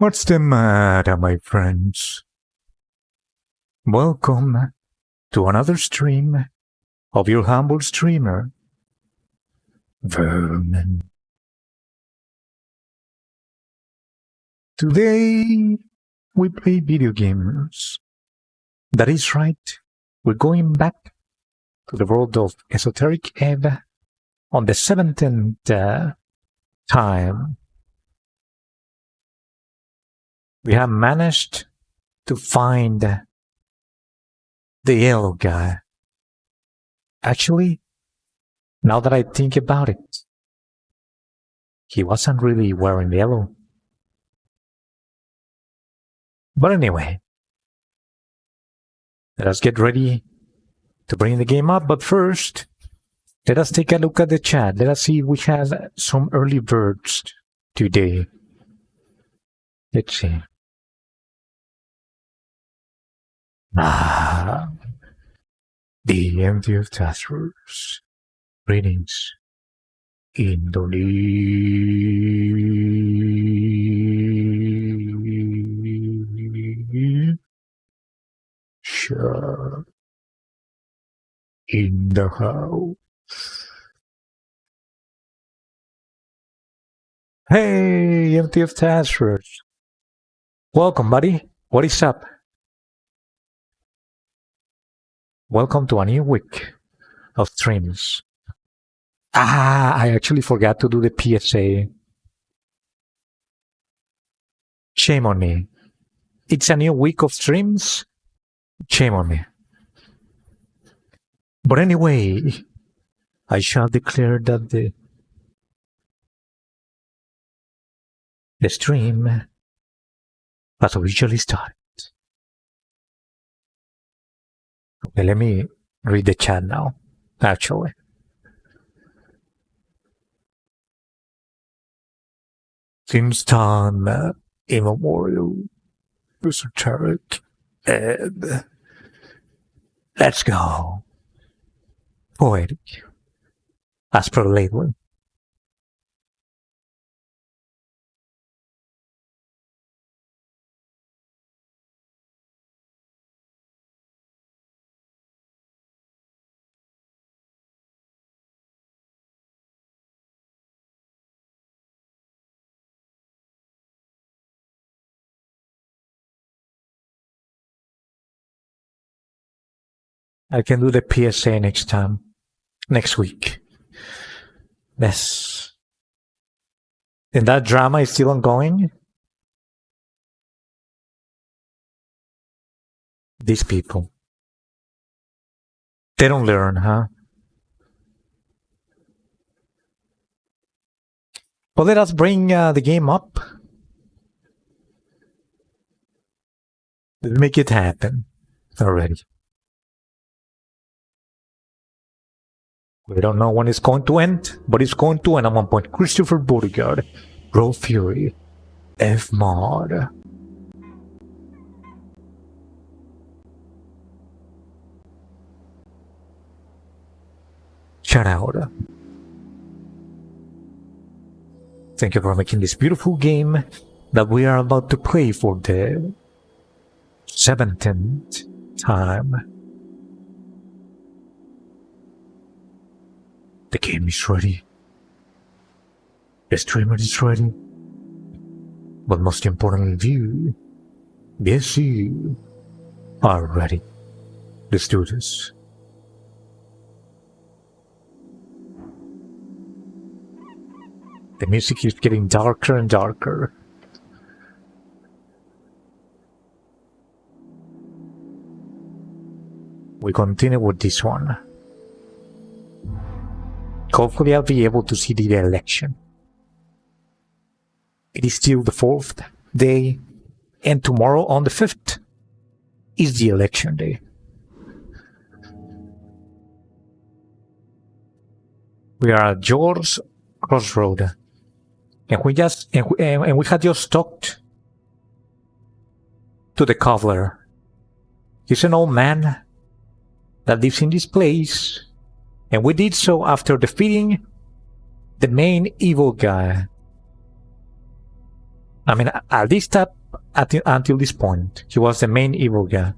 What's the matter, my friends? Welcome to another stream of your humble streamer, Vernon. Today, we play video games. That is right, we're going back to the world of Esoteric Eve on the 17th time. We have managed to find the yellow guy. Actually, now that I think about it, he wasn't really wearing yellow. But anyway, let us get ready to bring the game up. But first, let us take a look at the chat. Let us see if we have some early birds today. Let's see. The empty of Taskers. Greetings. Indonesia. In the house. Hey, empty of Taskers. Welcome, buddy. What is up? Welcome to a new week of streams. I actually forgot to do the PSA. Shame on me. It's a new week of streams. Shame on me. But anyway, I shall declare that the stream has officially started. Okay, let me read the chat now, actually. Since time immemorial, esoteric, and let's go. Poetic, as per lately. I can do the PSA next time. Next week. Yes. And that drama is still ongoing? These people. They don't learn, huh? Well, let us bring the game up. Let's make it happen already. We don't know when it's going to end, but it's going to end at one point. Christopher Bodyguard, Raw Fury, F Mod. Shout out. Thank you for making this beautiful game that we are about to play for the 17th time. The game is ready. The streamer is ready. But most importantly, you, yes, you are ready. Let's do this. The music is getting darker and darker. We continue with this one. Hopefully I'll be able to see the election. It is still the 4th day, and tomorrow on the 5th is the election day. We are at George's Crossroad, and we had just talked to the cobbler. He's an old man that lives in this place. And we did so after defeating the main evil guy. I mean, at least until this point, he was the main evil guy.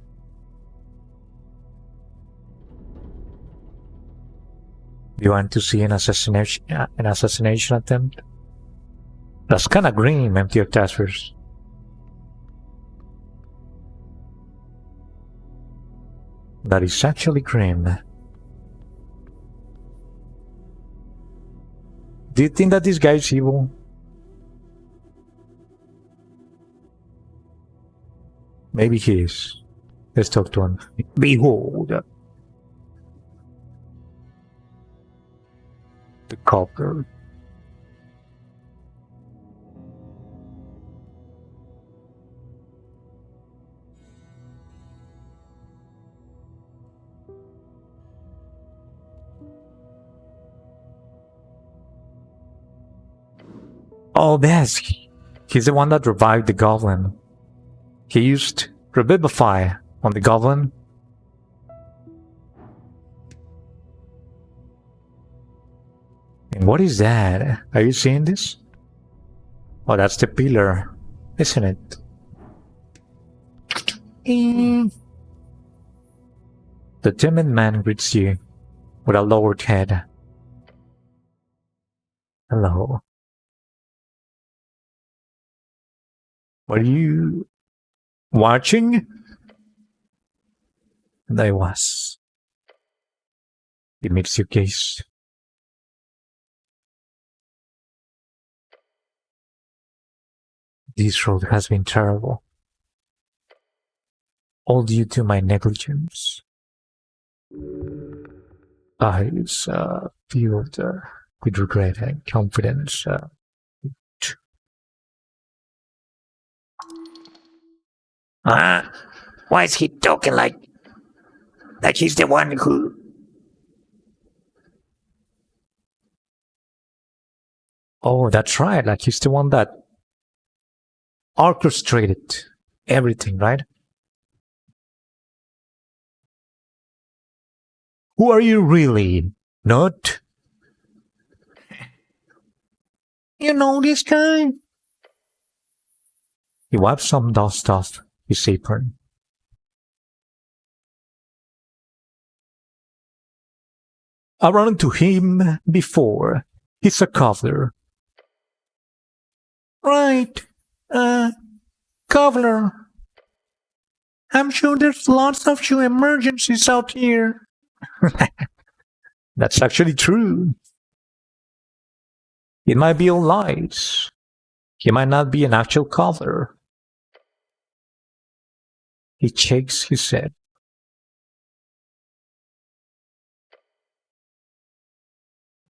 Do you want to see an assassination attempt? That's kind of grim, empty octaspheres. That is actually grim. Do you think that this guy is evil? Maybe he is. Let's talk to him. Behold! The cobbler. Oh, yes. He's the one that revived the goblin. He used Revivify on the goblin. And what is that? Are you seeing this? Oh, that's the pillar, isn't it? The timid man greets you with a lowered head. Hello. Were you watching? And I was. He meets your gaze. This road has been terrible. All due to my negligence. I was filled with regret and confidence. Why is he talking like he's the one who... Oh, that's right. Like he's the one that orchestrated everything, right? Who are you really? Not? You know this guy? He wiped some dust off his apron. I ran into him before. He's a cobbler. Right. Cobbler. I'm sure there's lots of you emergencies out here. That's actually true. It might be all lies. He might not be an actual cobbler. He shakes his head.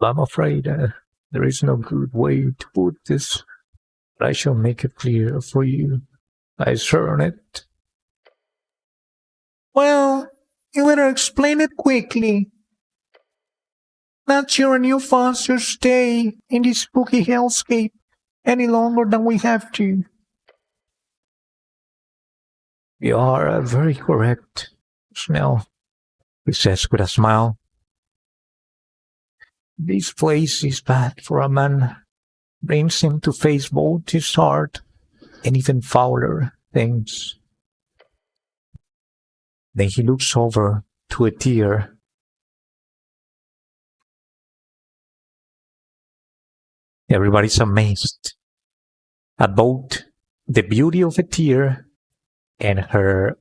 I'm afraid there is no good way to put this, but I shall make it clear for you. I swear on it. Well, you better explain it quickly. Not sure any of us should stay in this spooky hellscape any longer than we have to. You are very correct, Snell, he says with a smile. This place is bad for a man. Brings him to face both his heart and even fouler things. Then he looks over to a tear. Everybody's amazed at both the beauty of a tear and her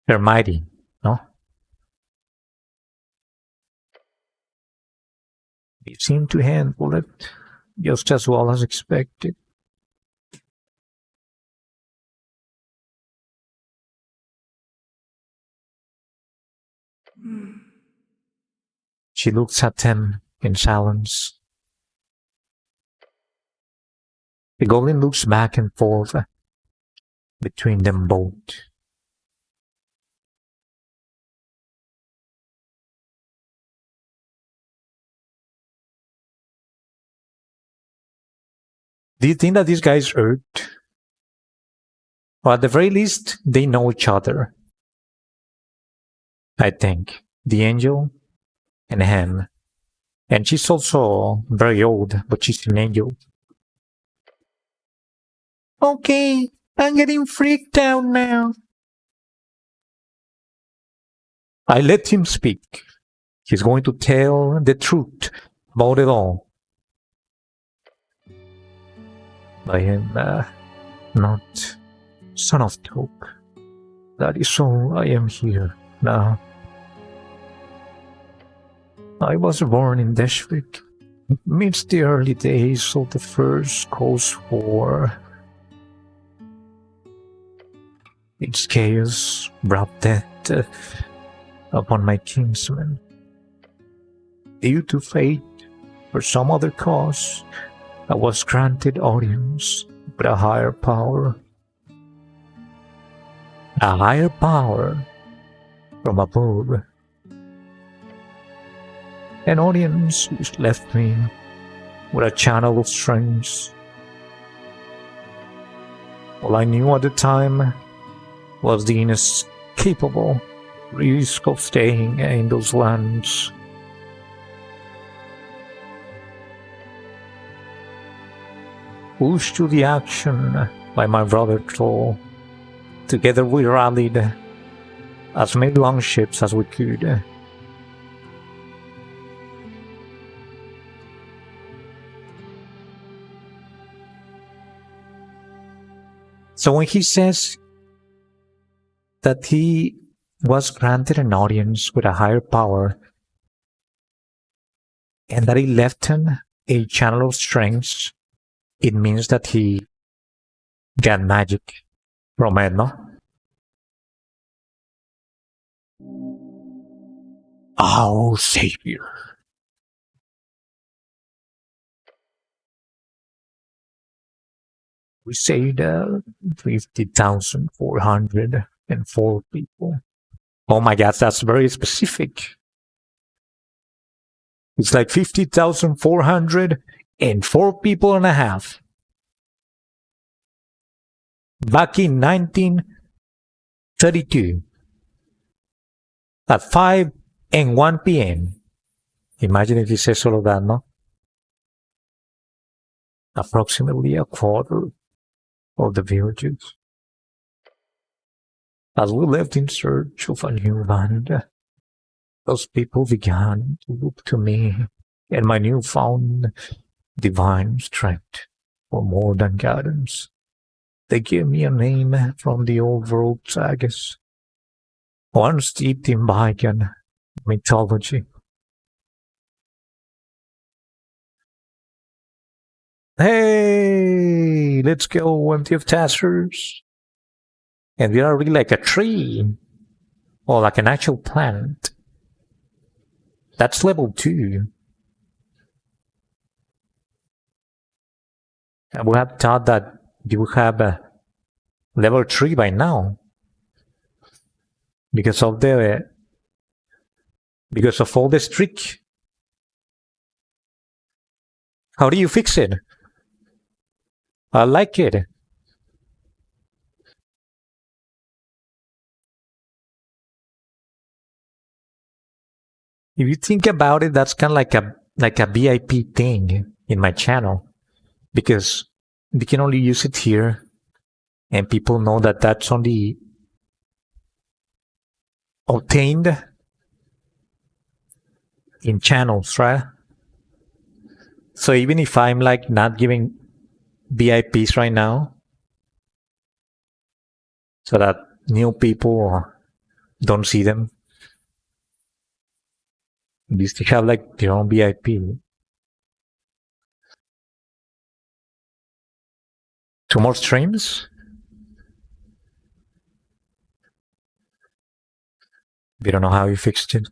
mighty, no? He seemed to handle it just as well as expected. She looks at him in silence. The goblin looks back and forth between them both. Do you think that these guys hurt? Or at the very least, they know each other. I think. The angel and him. And she's also very old, but she's an angel. Okay, I'm getting freaked out now. I let him speak. He's going to tell the truth about it all. I am not son of Toke. That is all I am here now. I was born in Deshvik, amidst the early days of the First Coast War. Its chaos brought death upon my kinsmen. Due to fate or some other cause, I was granted audience with a higher power. A higher power from above. An audience which left me with a channel of strength. All I knew at the time was the inescapable risk of staying in those lands. Pushed to the action by my brother Troll, together we rallied as many longships as we could. So when he says that he was granted an audience with a higher power and that he left him a channel of strength, it means that he got magic from it, no? Oh, Savior. We saved 50,404 people. Oh my God, that's very specific. It's like 50,404 people and a half. Back in 1932, at 5 and 1 p.m. Imagine if he says all of that, no? Approximately a quarter of the villages. As we left in search of a new land, those people began to look to me and my newfound divine strength for more than guidance. They gave me a name from the old world sagas, one steeped in bygone mythology. Hey, let's go, empty of testers. And we are really like a tree, or like an actual plant. That's level 2. I would have thought that you would have a level 3 by now. Because of all the streak. How do you fix it? I like it. If you think about it, that's kind of like a VIP thing in my channel, because we can only use it here, and people know that that's only obtained in channels, right? So even if I'm like not giving VIPs right now, so that new people don't see them, you still have like your own VIP. 2 more streams? We don't know how you fixed it.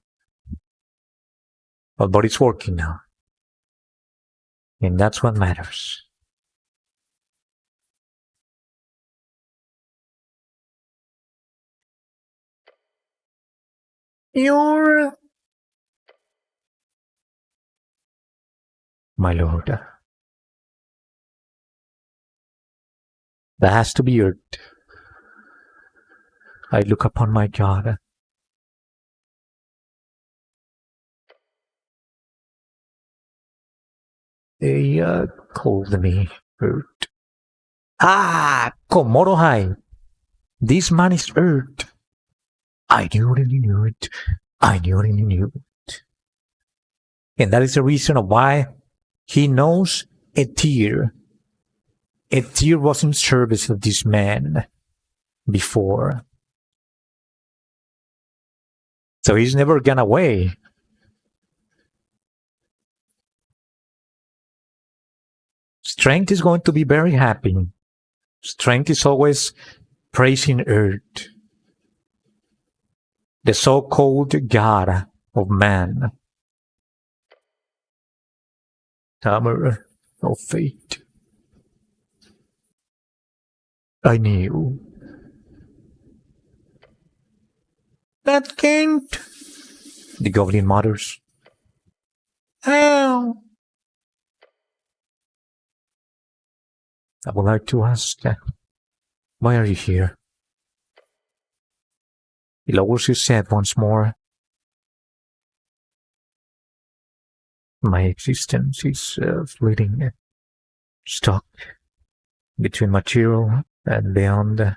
But it's working now. And that's what matters. You're... My lord. That has to be Earth. I look upon my God. They called me Earth. Ah, Komodo High. This man is Earth. I knew it, knew it. I knew it, knew it. And that is the reason why he knows a tear. A tear was in service of this man before. So he's never gone away. Strength is going to be very happy. Strength is always praising Earth, the so-called god of man. Hammer of fate. I knew. That can't. The goblin mutters. How? I would like to ask, why are you here? He lowers his head once more. My existence is fleeting, stuck between material and beyond.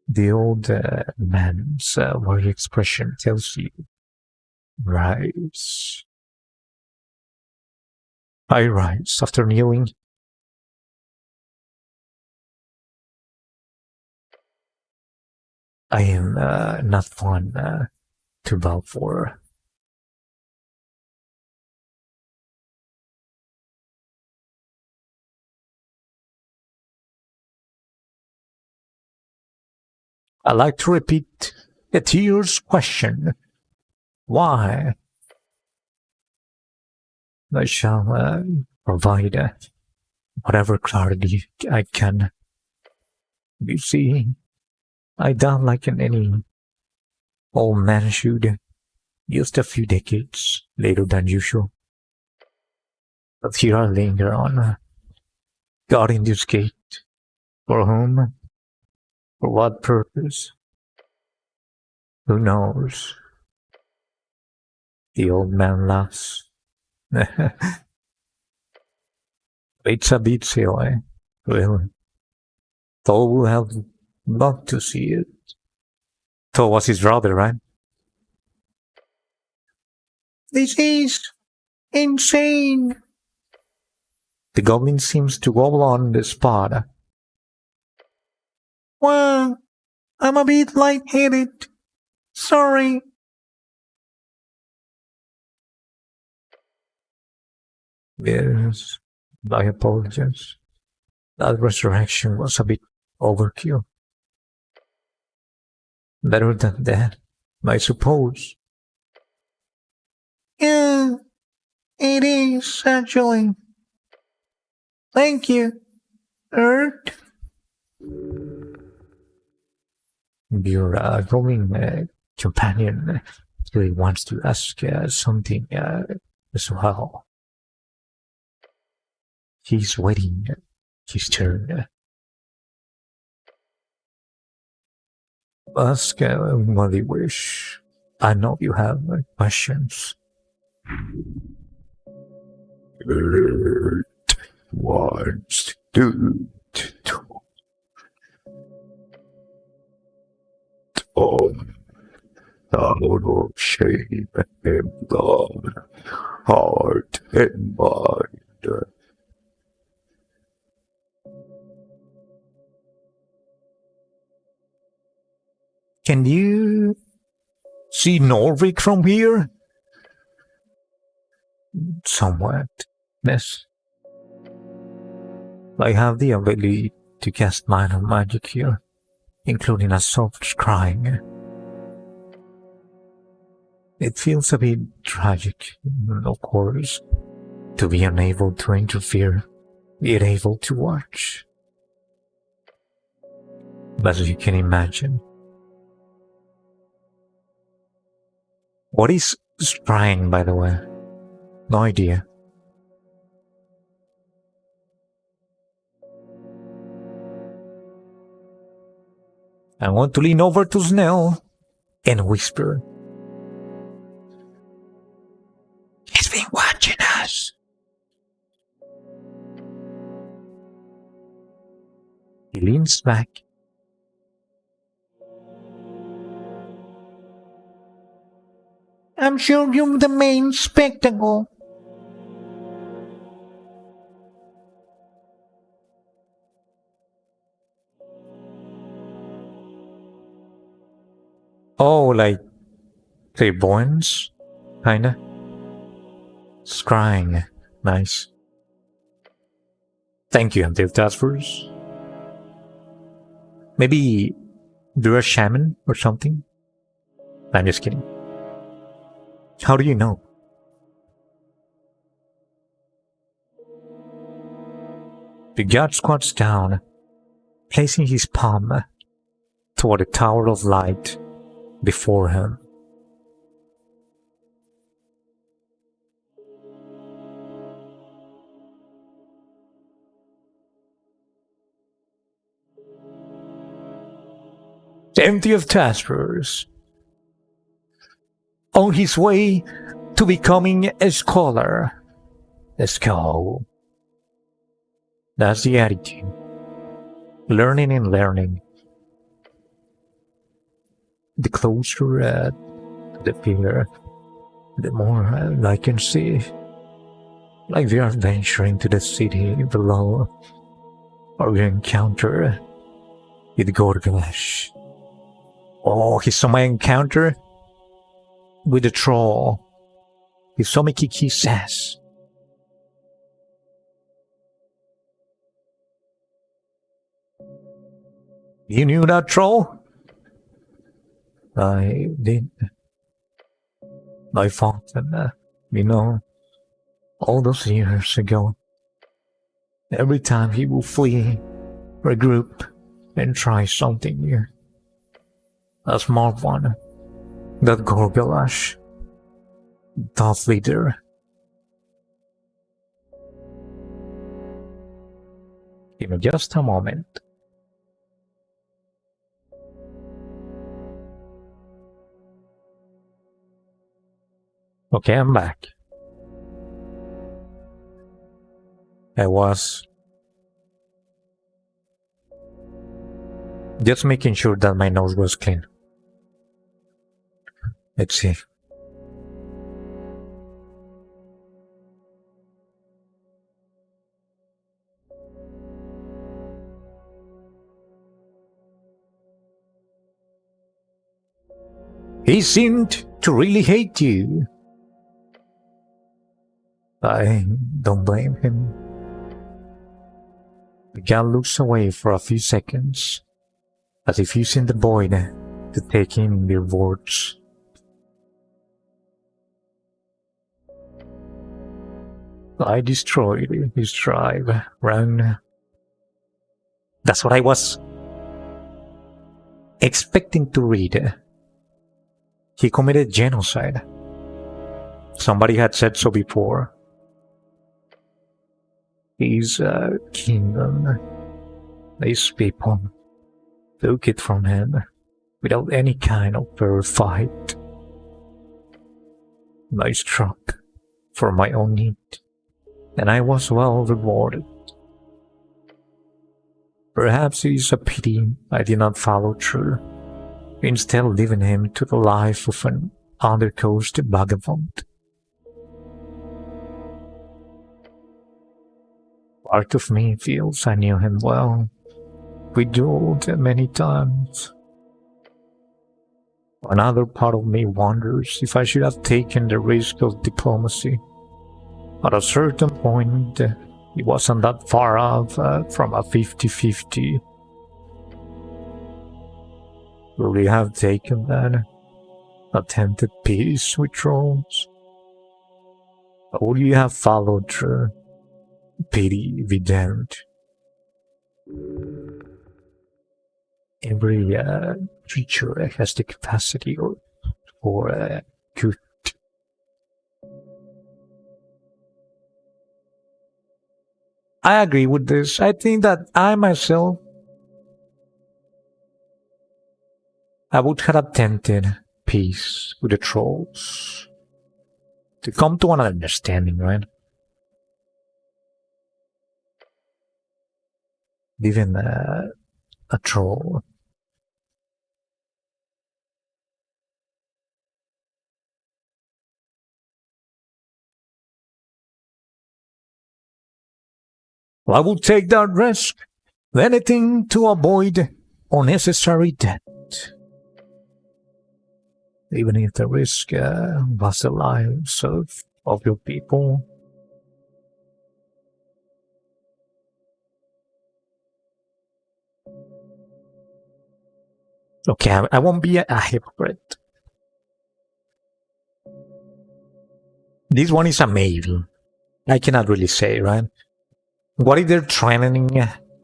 The old man's very expression tells you, rise. I rise after kneeling. I am not one to bow for. I like to repeat the tear's question. Why? I shall provide whatever clarity I can. You see, I don't like any old man should, just a few decades later than usual. But here I linger on, guarding this gate. For whom? For what purpose? Who knows? The old man laughs. It's a bit silly, really. Thor will have loved to see it. Thor was his brother, right? This is insane. The goblin seems to wobble on the spot. Well, I'm a bit lightheaded. Sorry. Yes, I apologize. That resurrection was a bit overkill. Better than that, I suppose. Yeah, it is actually. Thank you, Earth. Your roaming companion really wants to ask something as well. He's waiting his turn. Ask what you wish. I know you have questions. Earth wants to out of shame and blood, heart and mind. Can you see Norvik from here? Somewhat, yes. I have the ability to cast minor magic here, including a soft crying. It feels a bit tragic, of course, to be unable to interfere, yet able to watch. But as you can imagine, what is scrying, by the way? No idea. I want to lean over to Snell and whisper, "He's been watching us." He leans back. I'm sure you're the main spectacle. Oh, like clairvoyance? Kinda. Scrying. Nice. Thank you, Hunter Taskforce. Maybe you're a shaman or something? I'm just kidding. How do you know? The god squats down, placing his palm toward the tower of light before him. Empty of taskers, on his way to becoming a scholar. Let's go. That's the attitude. Learning and learning. The closer to the pillar, the more I can see. Like we are venturing to the city below, or we encounter with Gorglash. Oh, he saw my encounter with the troll. He saw me kick his ass. You knew that troll? I did. I fought him, all those years ago. Every time he would flee, regroup, and try something new. A small one, that Gorgalash, Darth Leader. Give me just a moment. Okay, I'm back. I was just making sure that my nose was clean. Let's see. He seemed to really hate you. I don't blame him. The guy looks away for a few seconds, as if using the void to take in their words. I destroyed his tribe, ran. That's what I was expecting to read. He committed genocide. Somebody had said so before. His kingdom, these people, took it from him without any kind of fair fight. I struck for my own need, and I was well rewarded. Perhaps it is a pity I did not follow through, instead leaving him to the life of an undercoast vagabond. Part of me feels I knew him well. We dueled many times. Another part of me wonders if I should have taken the risk of diplomacy. At a certain point, it wasn't that far off from a 50-50. Would we have taken that attempted peace with trolls? Or would you have followed through? Pity we daren't. Every creature has the capacity for good. I agree with this. I think that I myself, I would have attempted peace with the trolls to come to an understanding, right? Even a troll. I would take that risk, anything to avoid unnecessary debt. Even if the risk was the lives of your people. Okay, I won't be a hypocrite. This one is a maybe. I cannot really say, right? What if they're threatening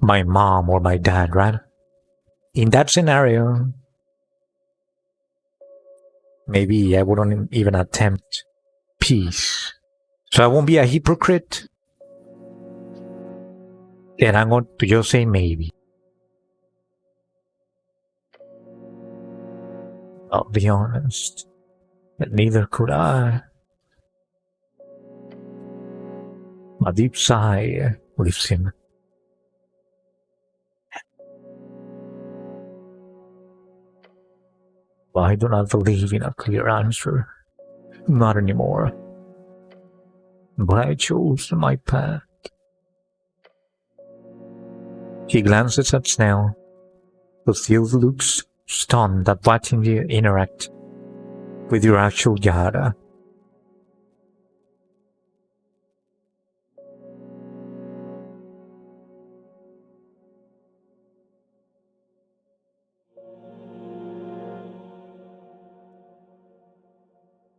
my mom or my dad, right? In that scenario, maybe I wouldn't even attempt peace. So I won't be a hypocrite. And I'm going to just say maybe. I'll be honest. But neither could I. A deep sigh lifts him. I do not believe in a clear answer. Not anymore. But I chose my path. He glances at Snell, who still looks stunned at watching you interact with your actual Yara.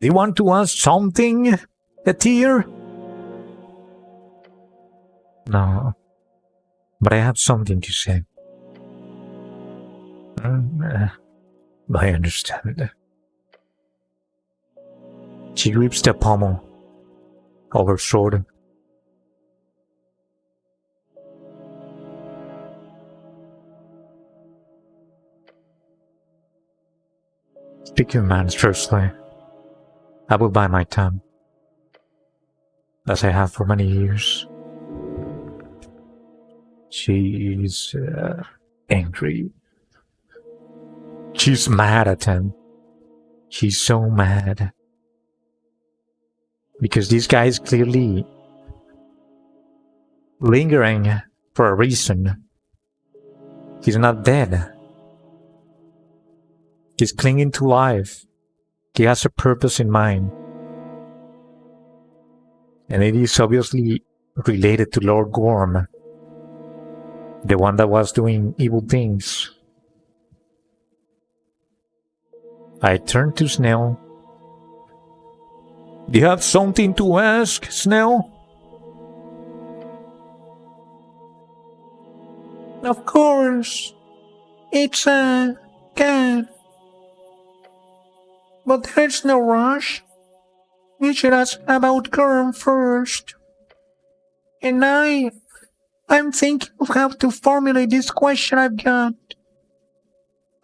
Do you want to ask something, Etir? No, but I have something to say. I understand. She grips the pommel of her sword. Speak your minds firstly. I will buy my time, as I have for many years. She's angry. She's mad at him. She's so mad. Because this guy is clearly lingering for a reason. He's not dead. He's clinging to life. He has a purpose in mind. And it is obviously related to Lord Gorm, the one that was doing evil things. I turn to Snell. Do you have something to ask, Snell? Of course. It's a cat. But there's no rush. You should ask about Gurm first. And I'm thinking of how to formulate this question I've got.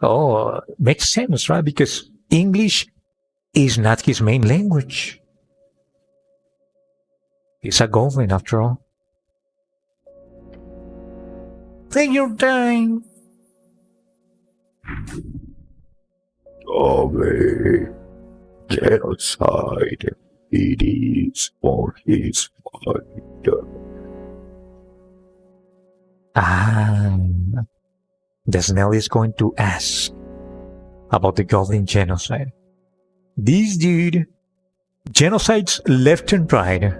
Oh, makes sense, right? Because English is not his main language. He's a goblin, after all. Take your time. Ave, genocide, it is on his mind. The Snell is going to ask about the Goblin genocide. This dude genocides left and right.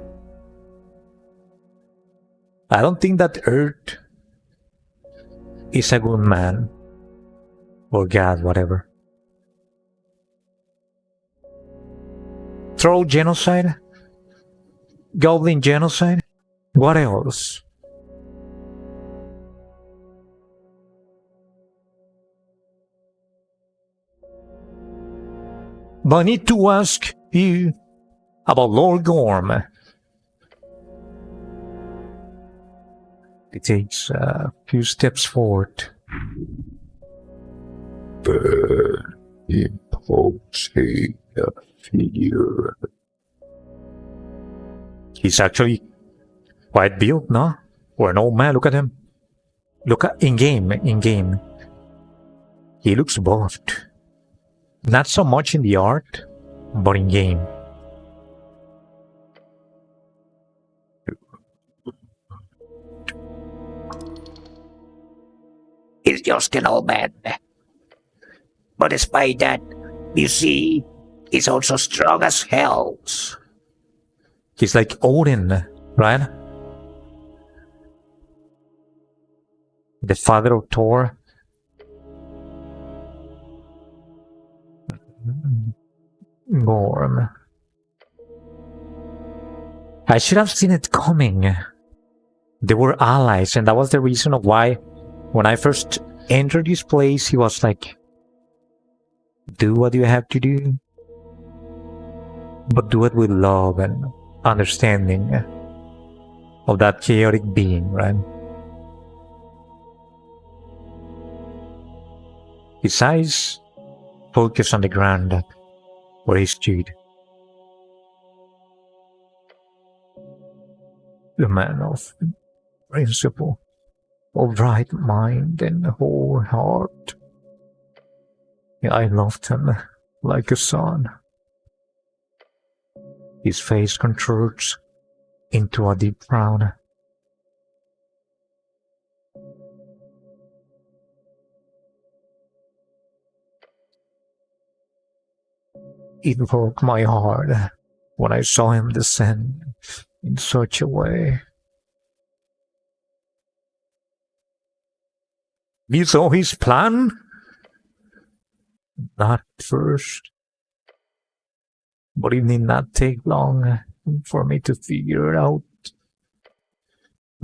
I don't think that Earth is a good man. Or God, whatever. Troll genocide? Goblin genocide? What else? But I need to ask you about Lord Gorm. He takes a few steps forward. Burn, imposing figure. He's actually quite built, no? Or an old man, look at him. Look at in game. He looks buffed. Not so much in the art, but in game. He's just an old man. But despite that, you see, he's also strong as hell. He's like Odin, right? The father of Thor. Gorm. I should have seen it coming. They were allies, and that was the reason of why when I first entered this place, he was like, do what you have to do, but do it with love and understanding of that chaotic being, right? His eyes focus on the ground where he stood. The man of principle, of right mind and whole heart. I loved him like a son. His face contorts into a deep frown. It broke my heart when I saw him descend in such a way. You saw his plan? Not at first. But it did not take long for me to figure it out.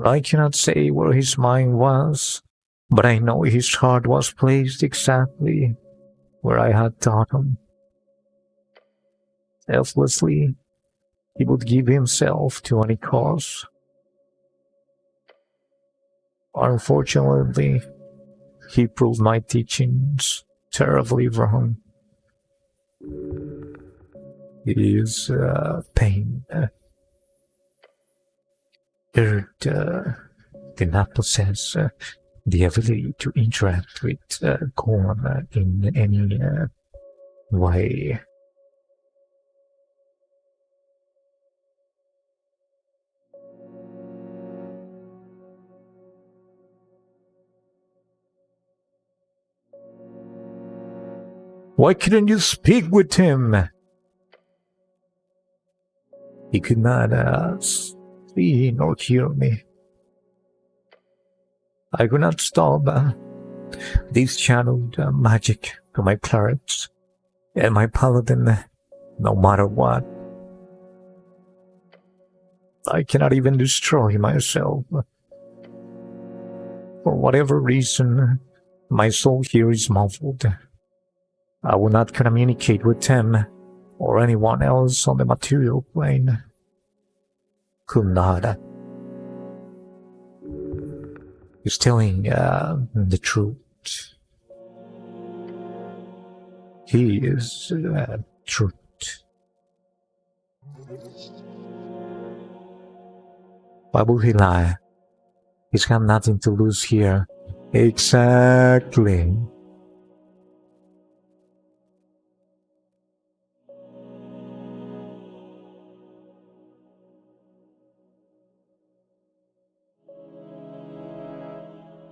I cannot say where his mind was, but I know his heart was placed exactly where I had taught him. Selflessly, he would give himself to any cause. Unfortunately, he proved my teachings terribly wrong. It is pain. Earth did not possess the ability to interact with Gorm in any way. Why couldn't you speak with him? He could not see nor hear me. I could not stop this channeled magic to my clerics and my paladin, no matter what. I cannot even destroy myself. For whatever reason, my soul here is muffled. I will not communicate with him or anyone else on the material plane. Could not. He's telling the truth. He is truth. Why would he lie? He's got nothing to lose here. Exactly.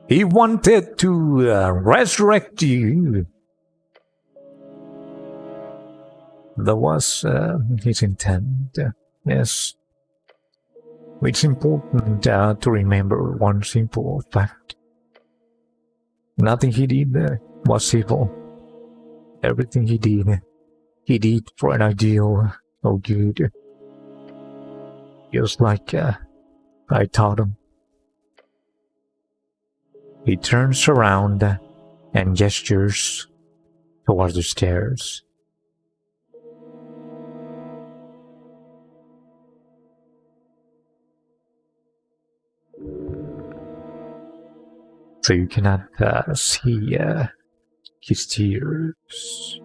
He wanted to resurrect you. That was his intent, yes. It's important to remember one simple fact. Nothing he did was evil. Everything he did for an ideal of good. Just like I taught him. He turns around and gestures towards the stairs. So you cannot see his tears.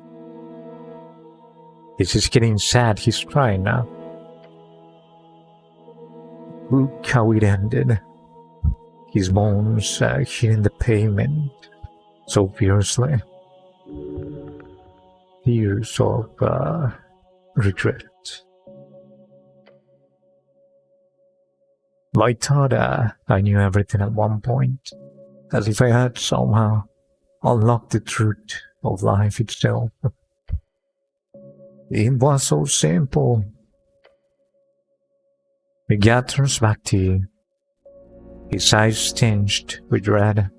He's just getting sad. He's crying now. Look how it ended. His bones hitting the pavement so fiercely. years of regret. I thought I knew everything at one point, as if I had somehow unlocked the truth of life itself. It was so simple. He gathers back to you, his eyes tinged with red.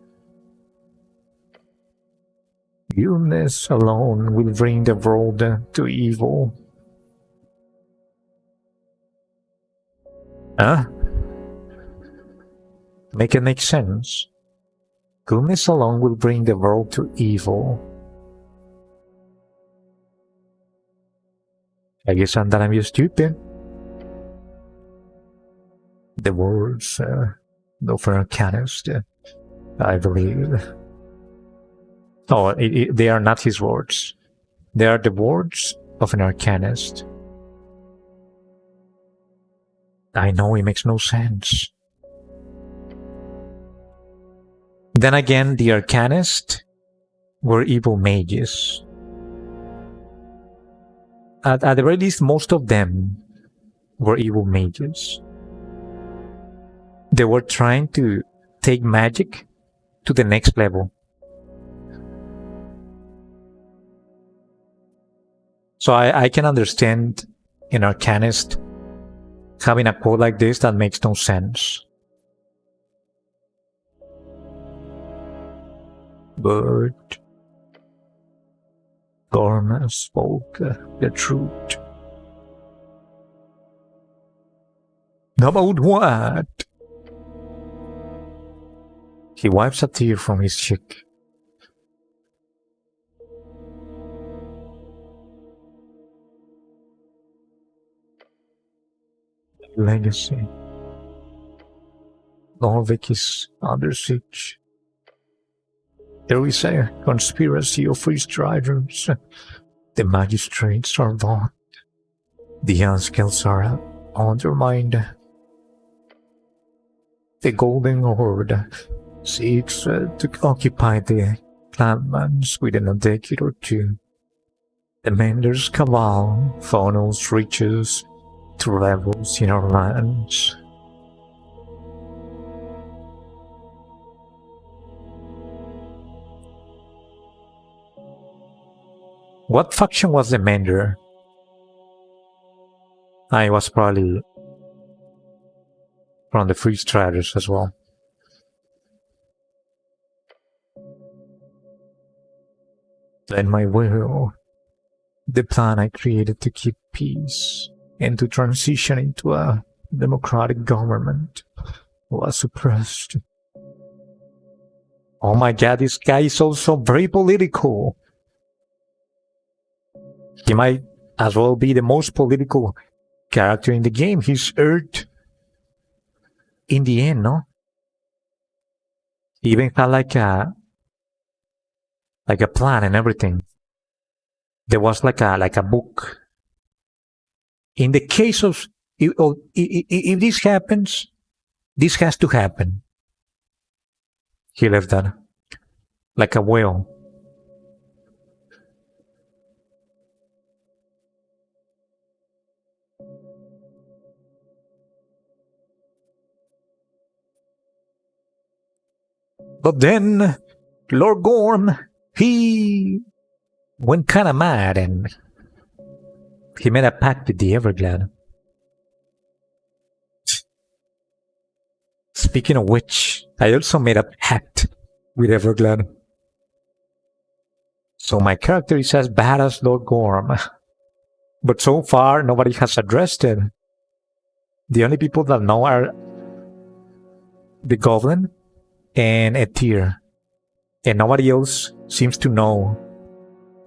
Illness alone will bring the world to evil. Huh? Make it make sense. Goodness alone will bring the world to evil. I guess I'm just stupid. The words of an arcanist, I believe. Oh, they are not his words. They are the words of an arcanist. I know it makes no sense. Then again, the arcanists were evil mages. At the very least, most of them were evil mages. They were trying to take magic to the next level. So I can understand an arcanist having a quote like this that makes no sense. But Gorman spoke the truth. About what? He wipes a tear from his cheek. Legacy. Norvik is under siege. There is a conspiracy of freeze-dryers. The magistrates are bought. The unskills are undermined. The Golden Horde seeks to occupy the clanlands within a decade or two. The Mender's cabal funnels riches to rebels in our lands. What faction was the Mender? I was probably from the Free Striders as well. Then my will, the plan I created to keep peace and to transition into a democratic government, was suppressed. Oh my god, this guy is also very political. He might as well be the most political character in the game. He's Earth in the end, no? He even had like a plan and everything. There was like a book. In the case of if this happens, this has to happen. He left that like a will. But then Lord Gorm, he went kind of mad and he made a pact with the Everglade. Speaking of which, I also made a pact with Everglade. So my character is as bad as Lord Gorm. But so far, nobody has addressed it. The only people that know are the Goblin and Etir. And nobody else seems to know.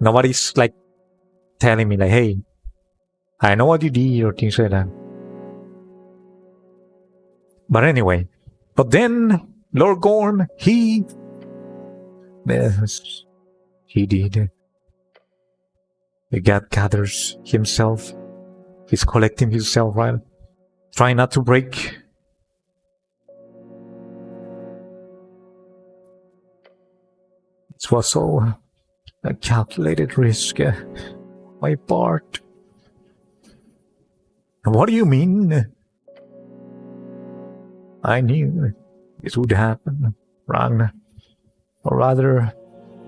Nobody's like telling me like, hey, I know what you did or things like that. But anyway, but then Lord Gorm, he did. The god gathers himself. He's collecting himself, right? Trying not to break. It was so A calculated risk, my part. What do you mean? I knew it would happen, Rang. Or rather,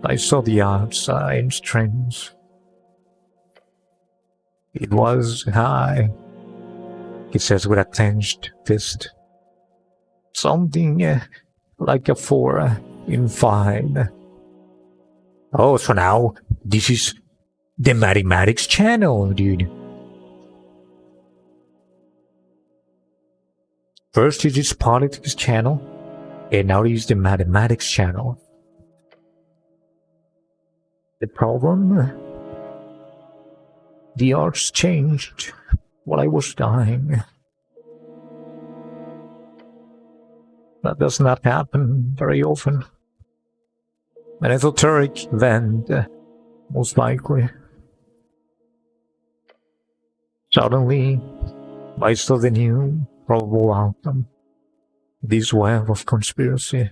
I saw the outside strings. It was high, he says with a clenched fist. Something like a 4 in 5. Oh, so now this is the mathematics channel, dude. First it is politics channel, and now it is the mathematics channel. The problem? The odds changed while I was dying. That does not happen very often. An esoteric event, most likely. Suddenly, I saw the new probable outcome. This web of conspiracy.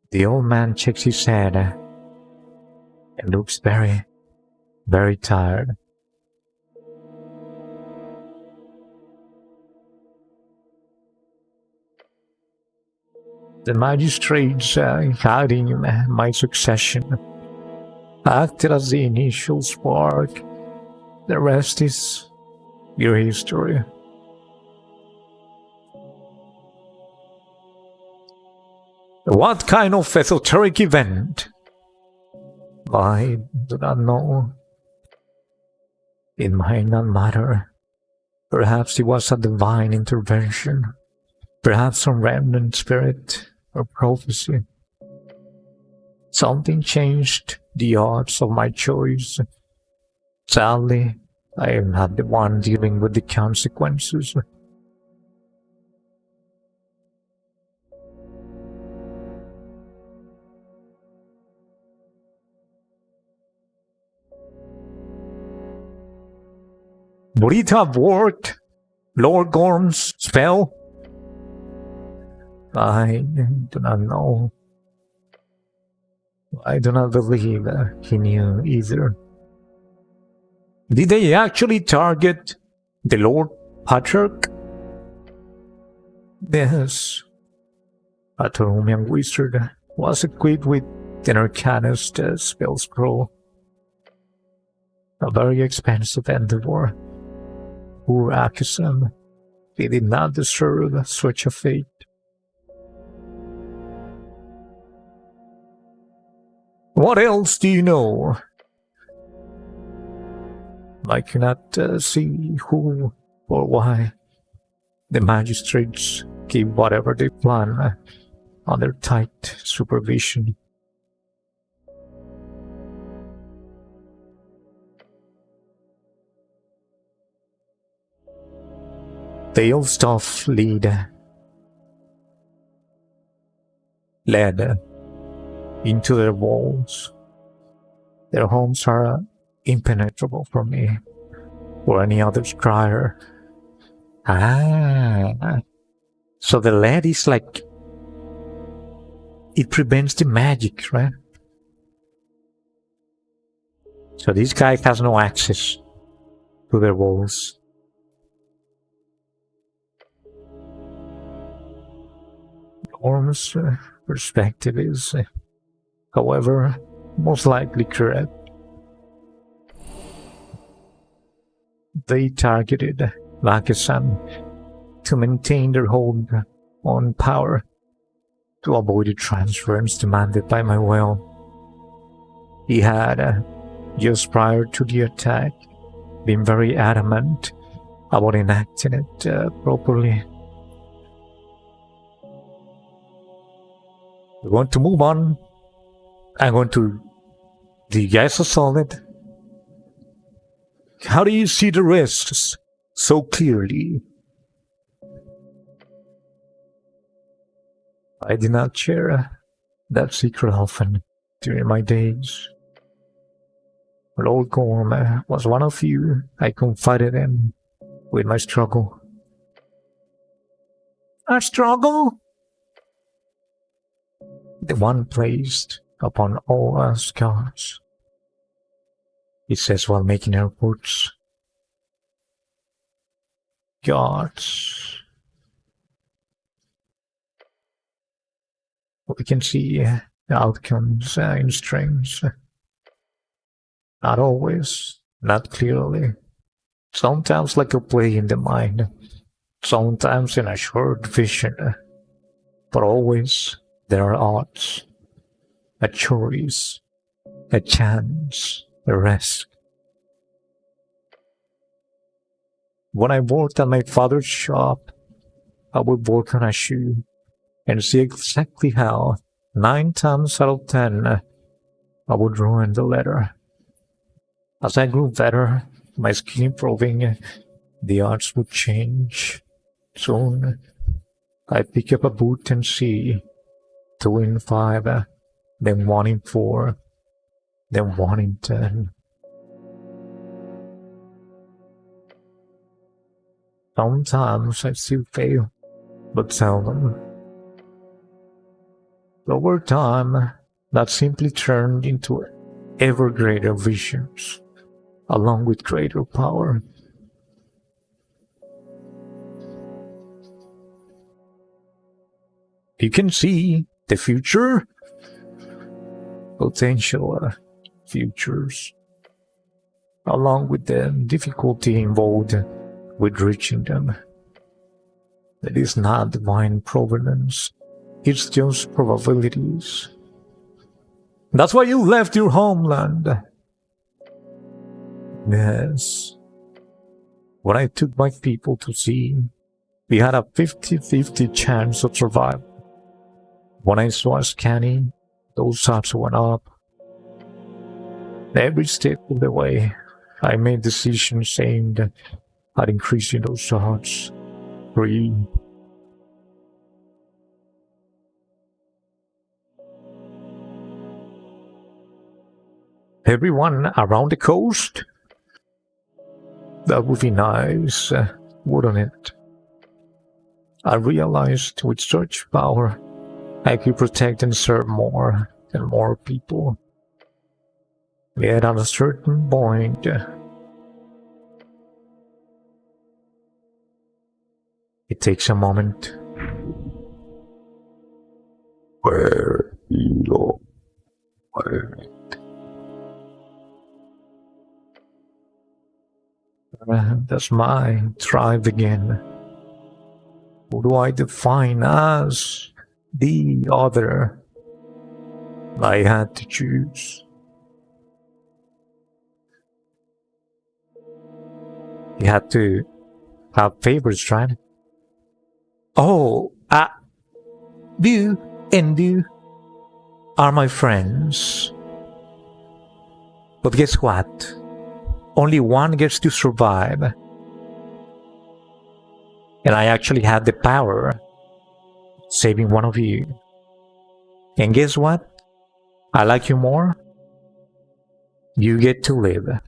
The old man checks his head and looks very, very tired. The magistrates guiding my succession acted as the initial spark. The rest is your history. What kind of esoteric event? I do not know. It might not matter. Perhaps it was a divine intervention. Perhaps some remnant spirit or prophecy. Something changed the odds of my choice. Sadly, I am not the one dealing with the consequences. Would it have worked? Lord Gorm's spell? I do not know. I do not believe he knew either. Did they actually target the Lord Patriarch? Yes. A Taromian wizard was equipped with an arcanist spell scroll. A very expensive endeavor. Poor Akisam. He did not deserve such a fate. What else do you know? I cannot see who or why the magistrates keep whatever they plan under tight supervision. They all stuff led into their walls. Their homes are impenetrable for me or any other scryer. So the lead is like, it prevents the magic, right? So this guy has no access to their walls. Orm's perspective is, however, most likely correct. They targeted Vakesan to maintain their hold on power, to avoid the transference demanded by my will. He had, just prior to the attack, been very adamant about enacting it properly. We're going to move on. I'm going to... Do you guys are solid? How do you see the risks so clearly? I did not share that secret often during my days. Lord Gorm was one of you I confided in with my struggle. A struggle? the one placed upon all us gods, he says while making her words. Gods. We can see the outcomes in strings. Not always, not clearly. Sometimes like a play in the mind, sometimes in a short vision, but always there are odds, a choice, a chance, a risk. When I worked at my father's shop, I would work on a shoe and see exactly how, 9 times out of 10, I would ruin the letter. As I grew better, my skin improving, the odds would change. Soon, I pick up a boot and see 2 in 5, then 1 in 4, then 1 in 10. Sometimes I still fail, but seldom. Over time, that simply turned into ever greater visions, along with greater power. You can see the future, potential futures, along with the difficulty involved with reaching them. It is not divine providence, it's just probabilities. That's why you left your homeland. Yes. When I took my people to sea, we had a 50-50 chance of survival. When I saw us scanning, those odds went up. Every step of the way, I made decisions aimed at increasing those odds. 3. Everyone around the coast? That would be nice, wouldn't it? I realized with such power, I could protect and serve more and more people. Yet at a certain point, it takes a moment. Where you go? Where? That's my tribe again. Who do I define as the other? I had to choose. You had to have favorites, right? Oh, you and you are my friends. But guess what? Only one gets to survive. And I actually had the power saving one of you. And guess what? I like you more. You get to live.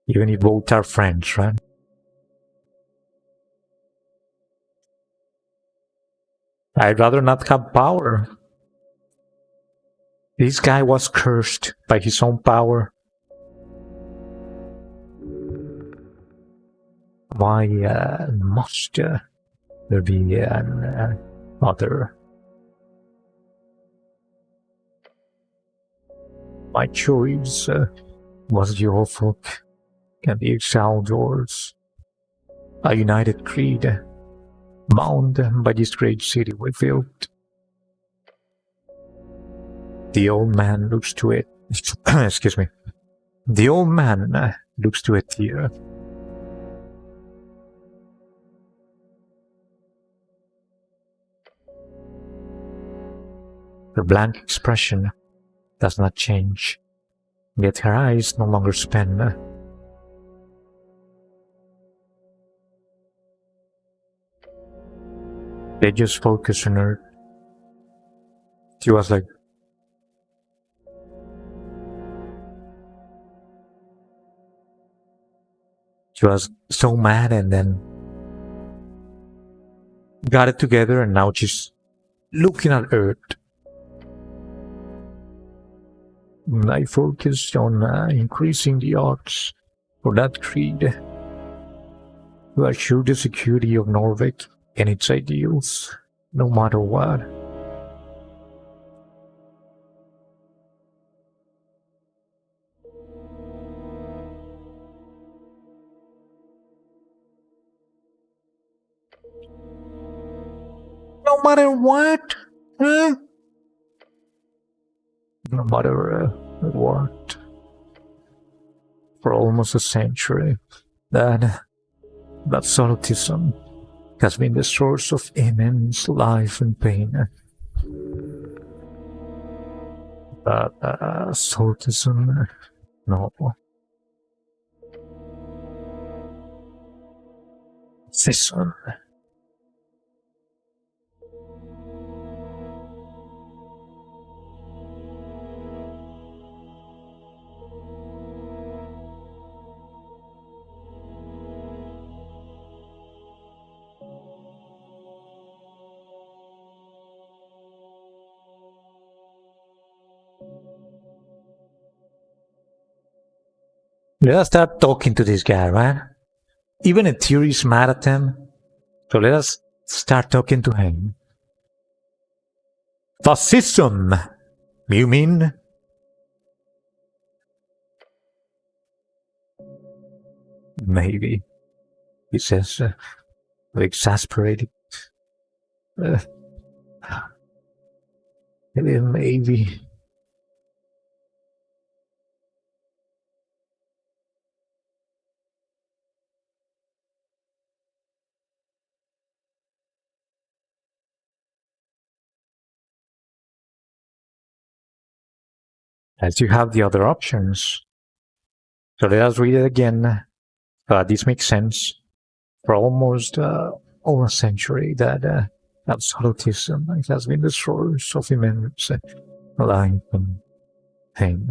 Even if both are friends, right? I'd rather not have power. This guy was cursed by his own power. Why must there be an other? My choice was your folk and the exiled yours. A united creed, bound by this great city we built. The old man looks to it. Excuse me. The old man looks to it here. Her blank expression does not change, yet her eyes no longer spin. They just focus on her. She was like, she was so mad and then got it together, and now she's looking at Earth. I focused on increasing the odds for that creed to assure the security of Norway and its ideals, no matter what. No matter what? Huh? No matter what. For almost a century, that solipsism has been the source of immense life and pain. But solipsism, no. Schism. Let us start talking to this guy, right? Even if theory's mad at him, so let us start talking to him. Fascism, you mean? Maybe, he says, exasperated. Maybe. As you have the other options. So let us read it again. This makes sense. For almost over a century, that absolutism has been the source of immense life and pain.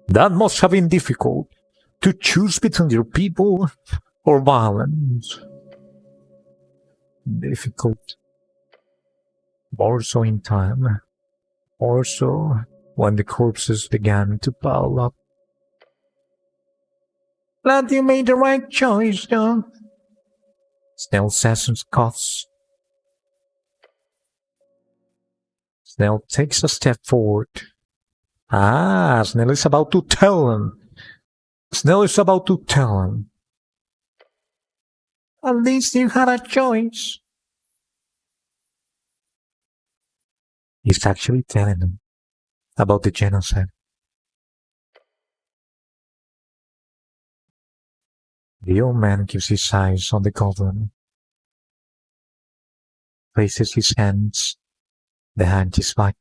That must have been difficult, to choose between your people or violence. Difficult. More so in time. More so when the corpses began to pile up. Glad you made the right choice, though. Snell says and scoffs. Snell takes a step forward. Snell is about to tell him. At least you had a choice. He's actually telling him about the genocide. The old man keeps his eyes on the goblin, places his hands behind his back.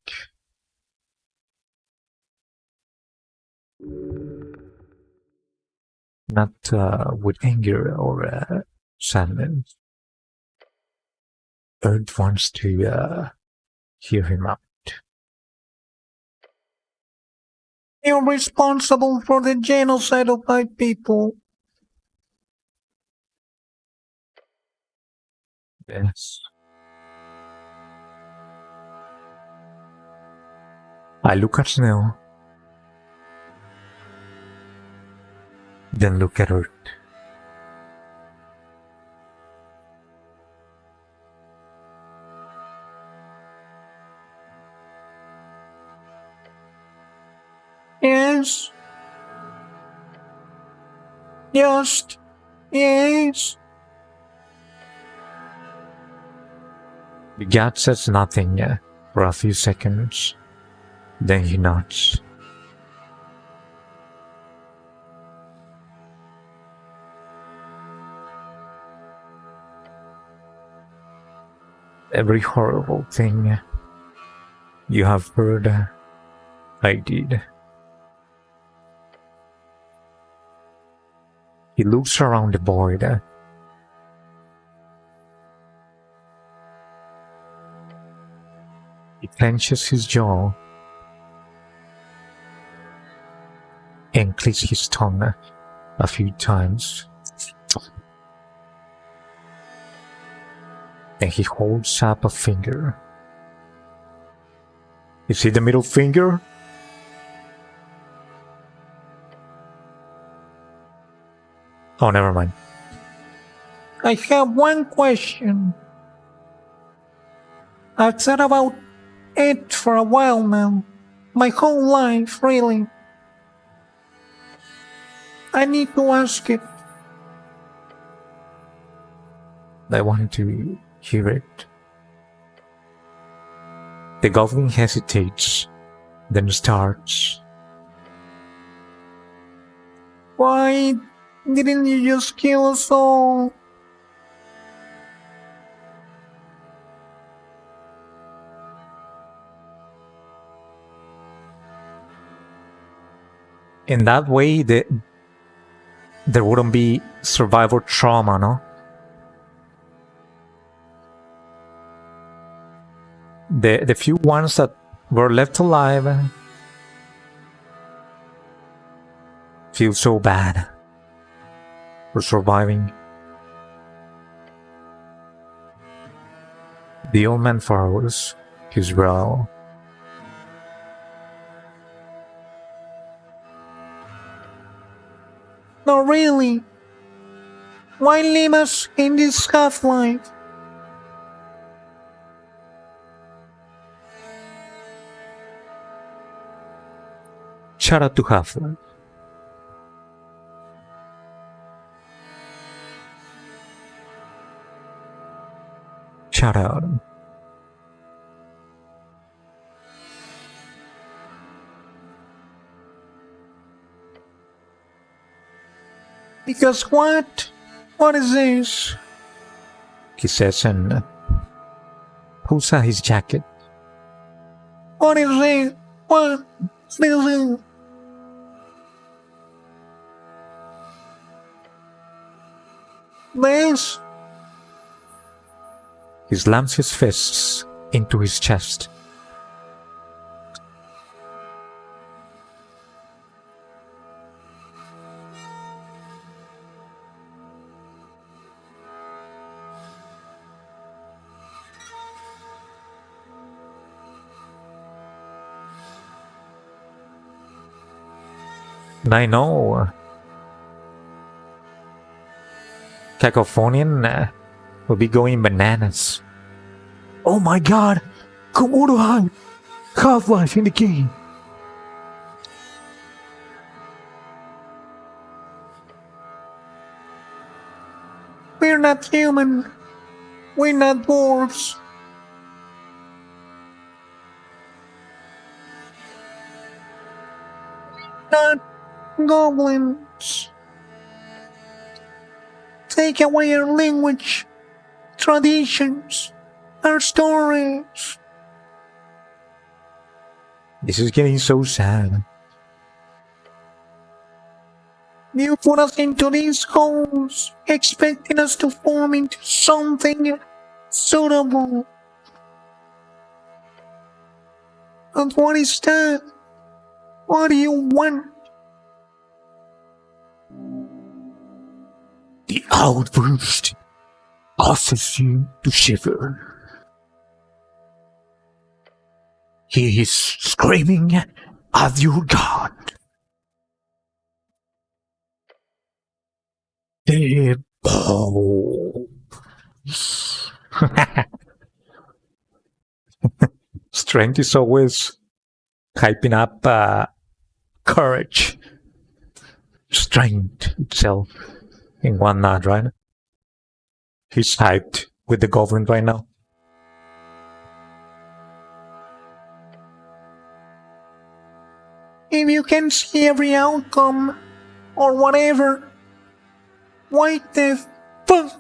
Not with anger or sadness. Earth wants to hear him out. You're responsible for the genocide of my people. Yes. I look at Snell, then look at Earth. Yes. Just. Yes. The god says nothing for a few seconds. Then he nods. Every horrible thing you have heard, I did. He looks around the void. He clenches his jaw and clicks his tongue a few times. Then he holds up a finger. You see the middle finger? Oh, never mind. I have one question. I've thought about it for a while now. My whole life, really. I need to ask it. I wanted to hear it. The goblin hesitates, then starts. Why didn't you just kill us all? In that way, there wouldn't be survivor trauma, no? The few ones that were left alive feel so bad for surviving. The old man furrows his brow. No, really. Why leave us in this half-life? Shout out to Half-Life. Shout out. Because what? What is this? He says and pulls out his jacket. What is this? What is this? This? He slams his fists into his chest. I know. Cacophonian will be going bananas. Oh my god! Komodo High! Half-Life in the game! We're not human. We're not dwarves. Not goblins. Take away our language, traditions, our stories. This is getting so sad. You put us into these holes, expecting us to form into something suitable. And what is that? What do you want? The outburst causes you to shiver. He is screaming at your god. They bow. Strength is always hyping up courage. Strength itself in one nod, right? He's hyped with the goblin right now. If you can see every outcome, or whatever, why the fuck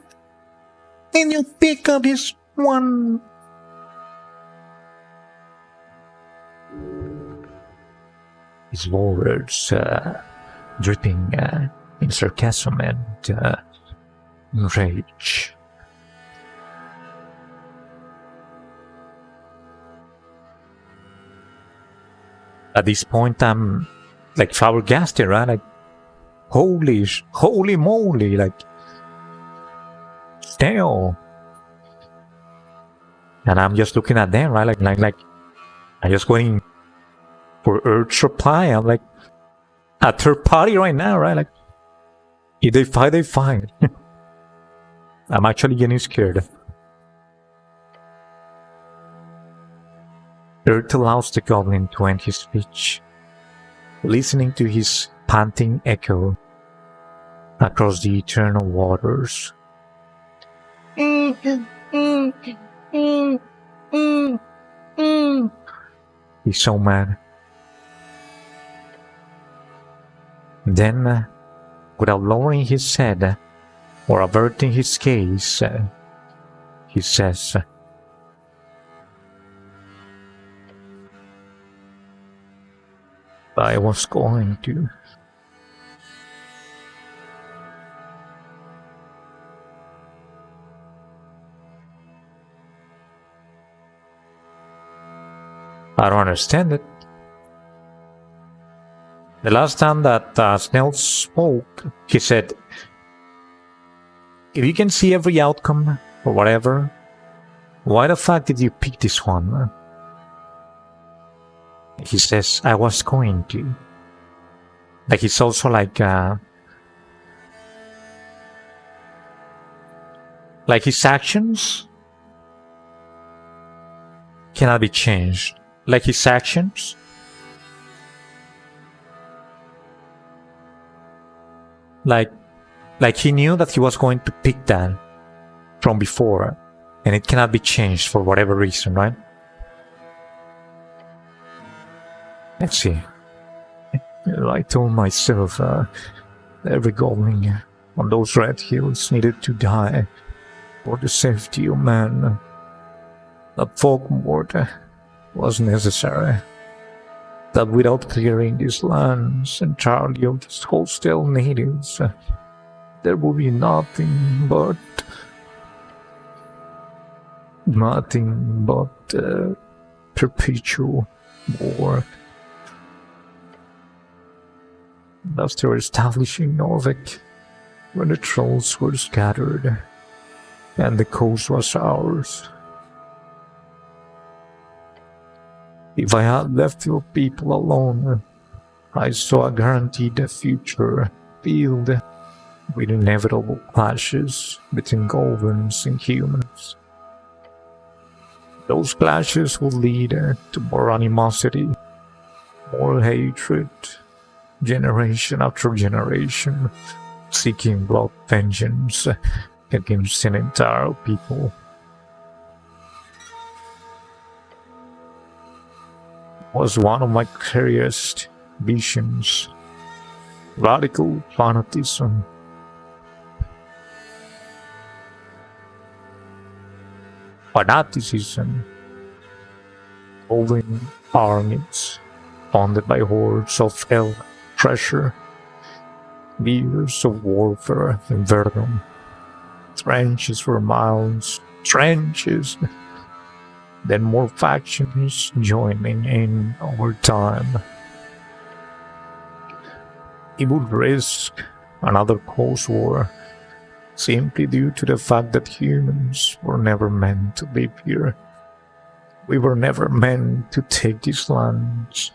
did you pick up this one? His words dripping in sarcasm and rage. At this point, I'm like flabbergasted, right? Like, holy moly! Like, damn. And I'm just looking at them, right? Like I'm just waiting for Earth's reply. I'm like a third party right now, right? Like if they fight, they fight. I'm actually getting scared. Earth allows the goblin to end his speech, listening to his panting echo across the eternal waters. He's so mad. Then, without lowering his head or averting his gaze, he says, I was going to. I don't understand it. The last time that Snell spoke, he said, if you can see every outcome or whatever, why the fuck did you pick this one? He says, I was going to. Like he's also like his actions cannot be changed. Like his actions like he knew that he was going to pick that from before, and it cannot be changed for whatever reason, right? Let's see. I told myself every goblin on those red hills needed to die for the safety of man. That folkmord was necessary. That without clearing these lands entirely of these hostile natives, there would be nothing but perpetual war. After establishing Norvik, when the trolls were scattered, and the coast was ours. If I had left your people alone, I saw a guaranteed future filled with inevitable clashes between goblins and humans. Those clashes would lead to more animosity, more hatred, generation after generation, seeking blood vengeance against an entire people. Was one of my clearest visions. Radical fanatism. Fanaticism. Moving armies, funded by hordes of elf treasure. Years of warfare in Verdun. Trenches for miles. Trenches. Then more factions joining in over time. It would risk another Cold War simply due to the fact that humans were never meant to live here. We were never meant to take these lands.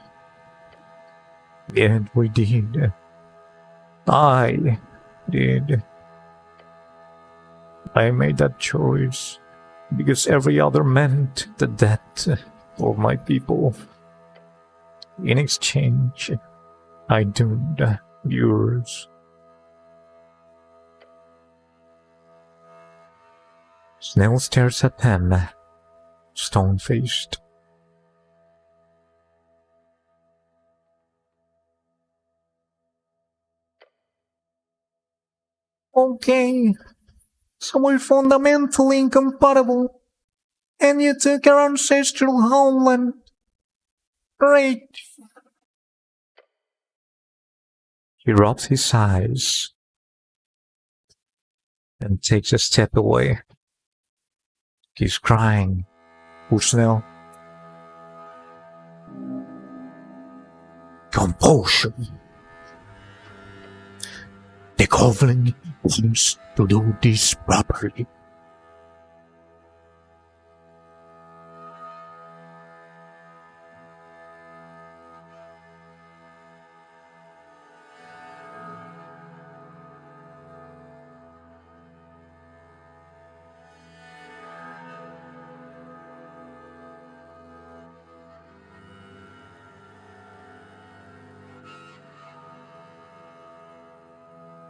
Yet we did. I did. I made that choice because every other meant the death of my people. In exchange, I doomed yours. Snell stares at him, stone-faced. Okay, so we're fundamentally incompatible, and you took our ancestral homeland. Great. He rubs his eyes and takes a step away. He's crying. Snell? Composure. The Goblin wants to do this properly.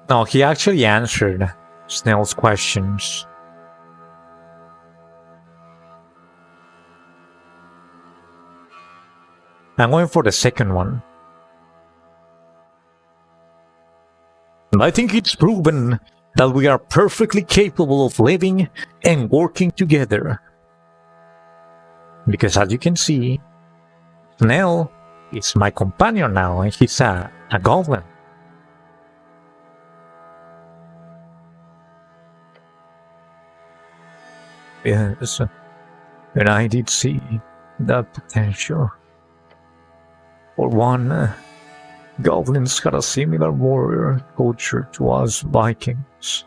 No, he actually answered Snell's questions. I'm going for the second one. I think it's proven that we are perfectly capable of living and working together. Because as you can see, Snell is my companion now, and he's a goblin. Yes, and I did see that potential. For one, goblins had a similar warrior culture to us Vikings.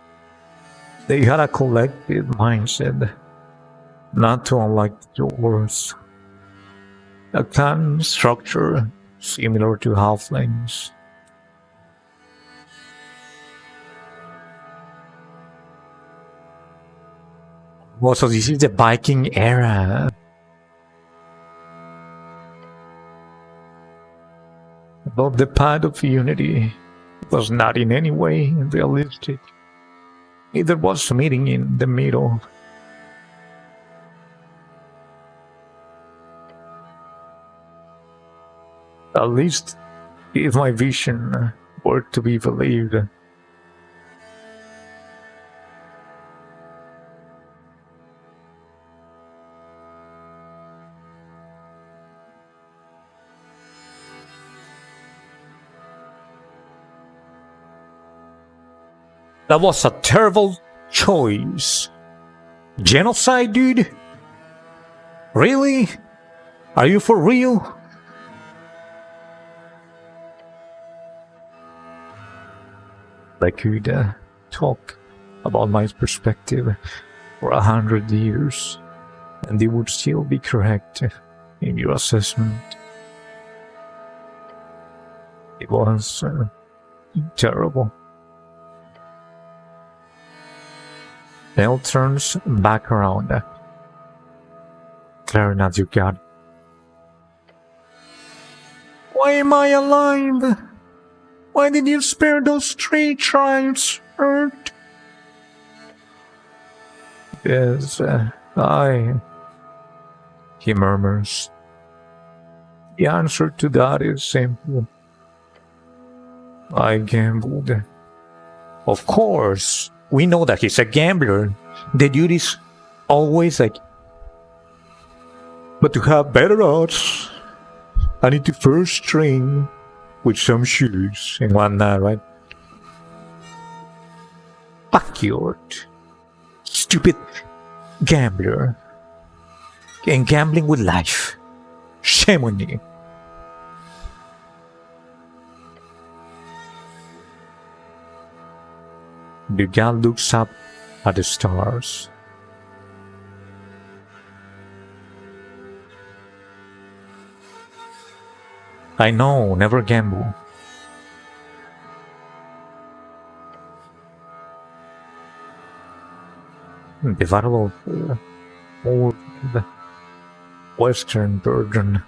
They had a collective mindset, not too unlike the dwarves. A clan structure similar to halflings. Well, so this is the Viking era. But the path of unity was not in any way realistic. Neither was meeting in the middle. At least, if my vision were to be believed. That was a terrible choice. Genocide, dude? Really? Are you for real? I could talk about my perspective for 100 years, and it would still be correct in your assessment. It was terrible. Nell turns back around, glaring at you, God. Why am I alive? Why did you spare those 3 tribes, Earth? Yes, he murmurs. The answer to that is simple. I gambled. Of course, we know that he's a gambler. The dude is always like, but to have better odds, I need to first train with some shoes and whatnot, right? Fuck you, stupid gambler. And gambling with life. Shame on you. The guy looks up at the stars. I know, never gamble. The battle of old Western Burden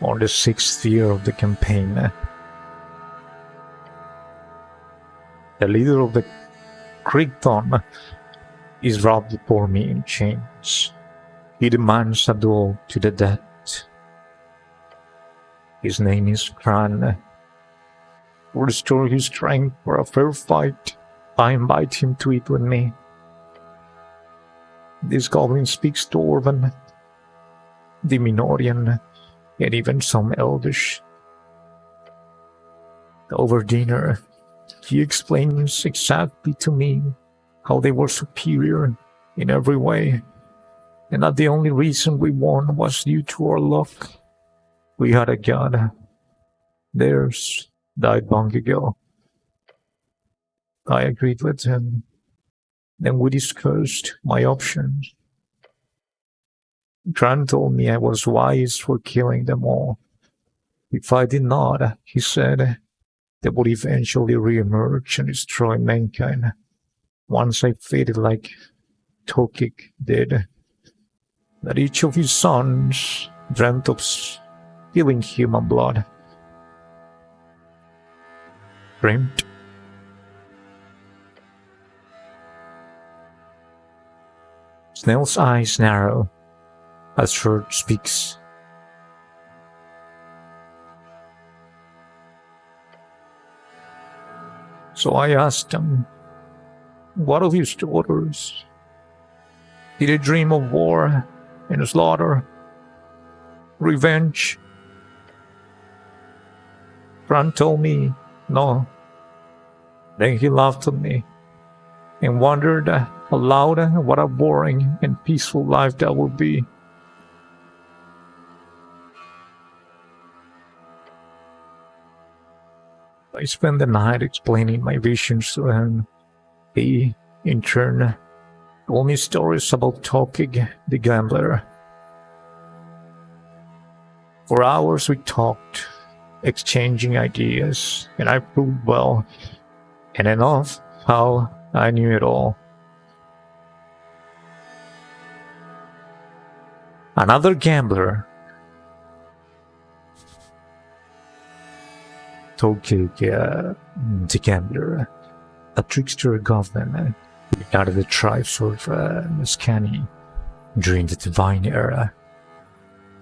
on the 6th year of the campaign. The leader of the Creekton is brought before me in chains. He demands a duel to the death. His name is Kran. To restore his strength for a fair fight, I invite him to eat with me. This goblin speaks Dwarven, Diminorian, and even some Elvish. Over dinner, he explains exactly to me how they were superior in every way, and that the only reason we won was due to our luck. We had a god. Theirs died long ago. I agreed with him. Then we discussed my options. Grant told me I was wise for killing them all. If I did not, he said, they would eventually re-emerge and destroy mankind. Once I faded like Tokik did, that each of his sons dreamt of spilling human blood. Dreamt? Snell's eyes narrow as Short speaks. So I asked him, what of his daughters? Did they dream of war and slaughter? Revenge? Fran told me no. Then he laughed at me and wondered aloud what a boring and peaceful life that would be. I spent the night explaining my visions to him. He, in turn, told me stories about Tokig, the gambler. For hours we talked, exchanging ideas, and I proved well, and enough how I knew it all. Another gambler, Tokig, the gambler, a trickster government who guided the tribes of Muscani during the Divine Era.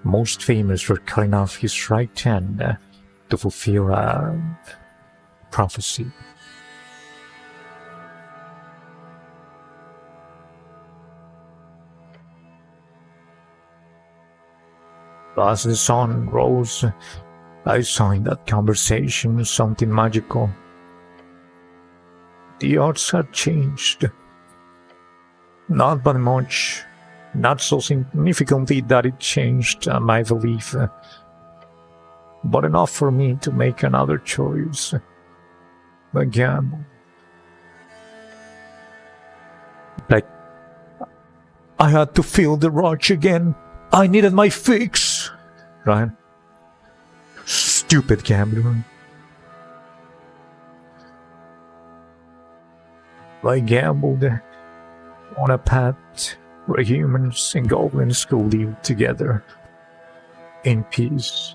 Most famous for cutting off his right hand to fulfill a prophecy. As the sun rose, I saw in that conversation something magical. The odds had changed. Not by much, not so significantly that it changed my belief, but enough for me to make another choice. A gamble. Like, I had to feel the rush again. I needed my fix. Right? Stupid gambler. I gambled on a path where humans and goblins could live together in peace.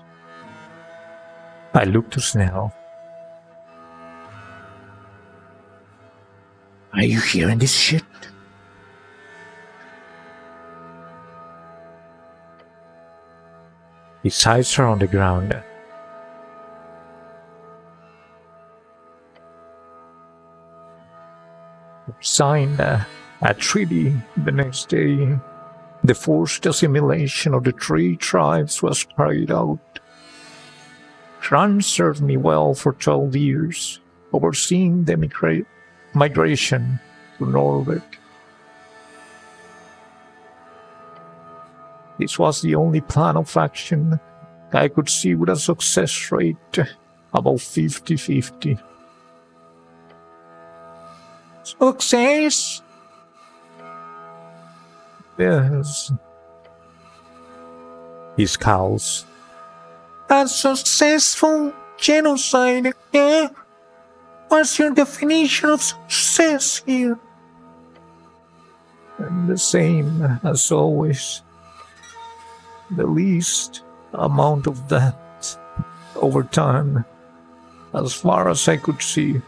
I looked to Snell. Are you hearing this shit? His eyes are on the ground. Signed a treaty the next day. The forced assimilation of the 3 tribes was carried out. Fran served me well for 12 years, overseeing the migration to Norway. This was the only plan of action I could see with a success rate about 50-50. Success? Yes. He scowls. A successful genocide, eh? What's your definition of success here? And the same as always. The least amount of death over time, as far as I could see.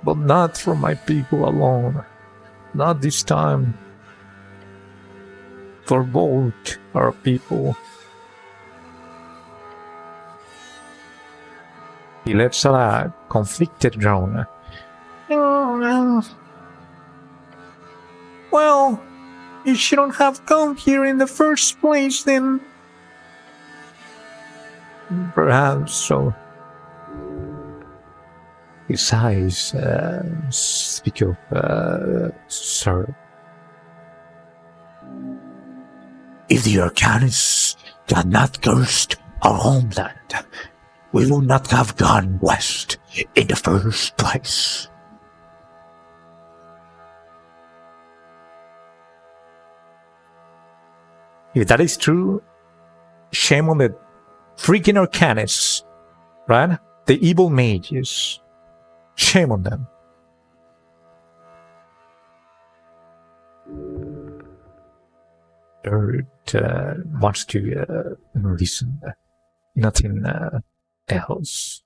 But not from my people alone. Not this time. For both our people. He lets out a conflicted groan. Well, you shouldn't have come here in the first place then. Perhaps so. His eyes speak of sorrow. If the Arcanis had not cursed our homeland, we would not have gone west in the first place. If that is true, shame on the freaking Arcanis, right? The evil mages. Shame on them. Earth wants to listen. Nothing else.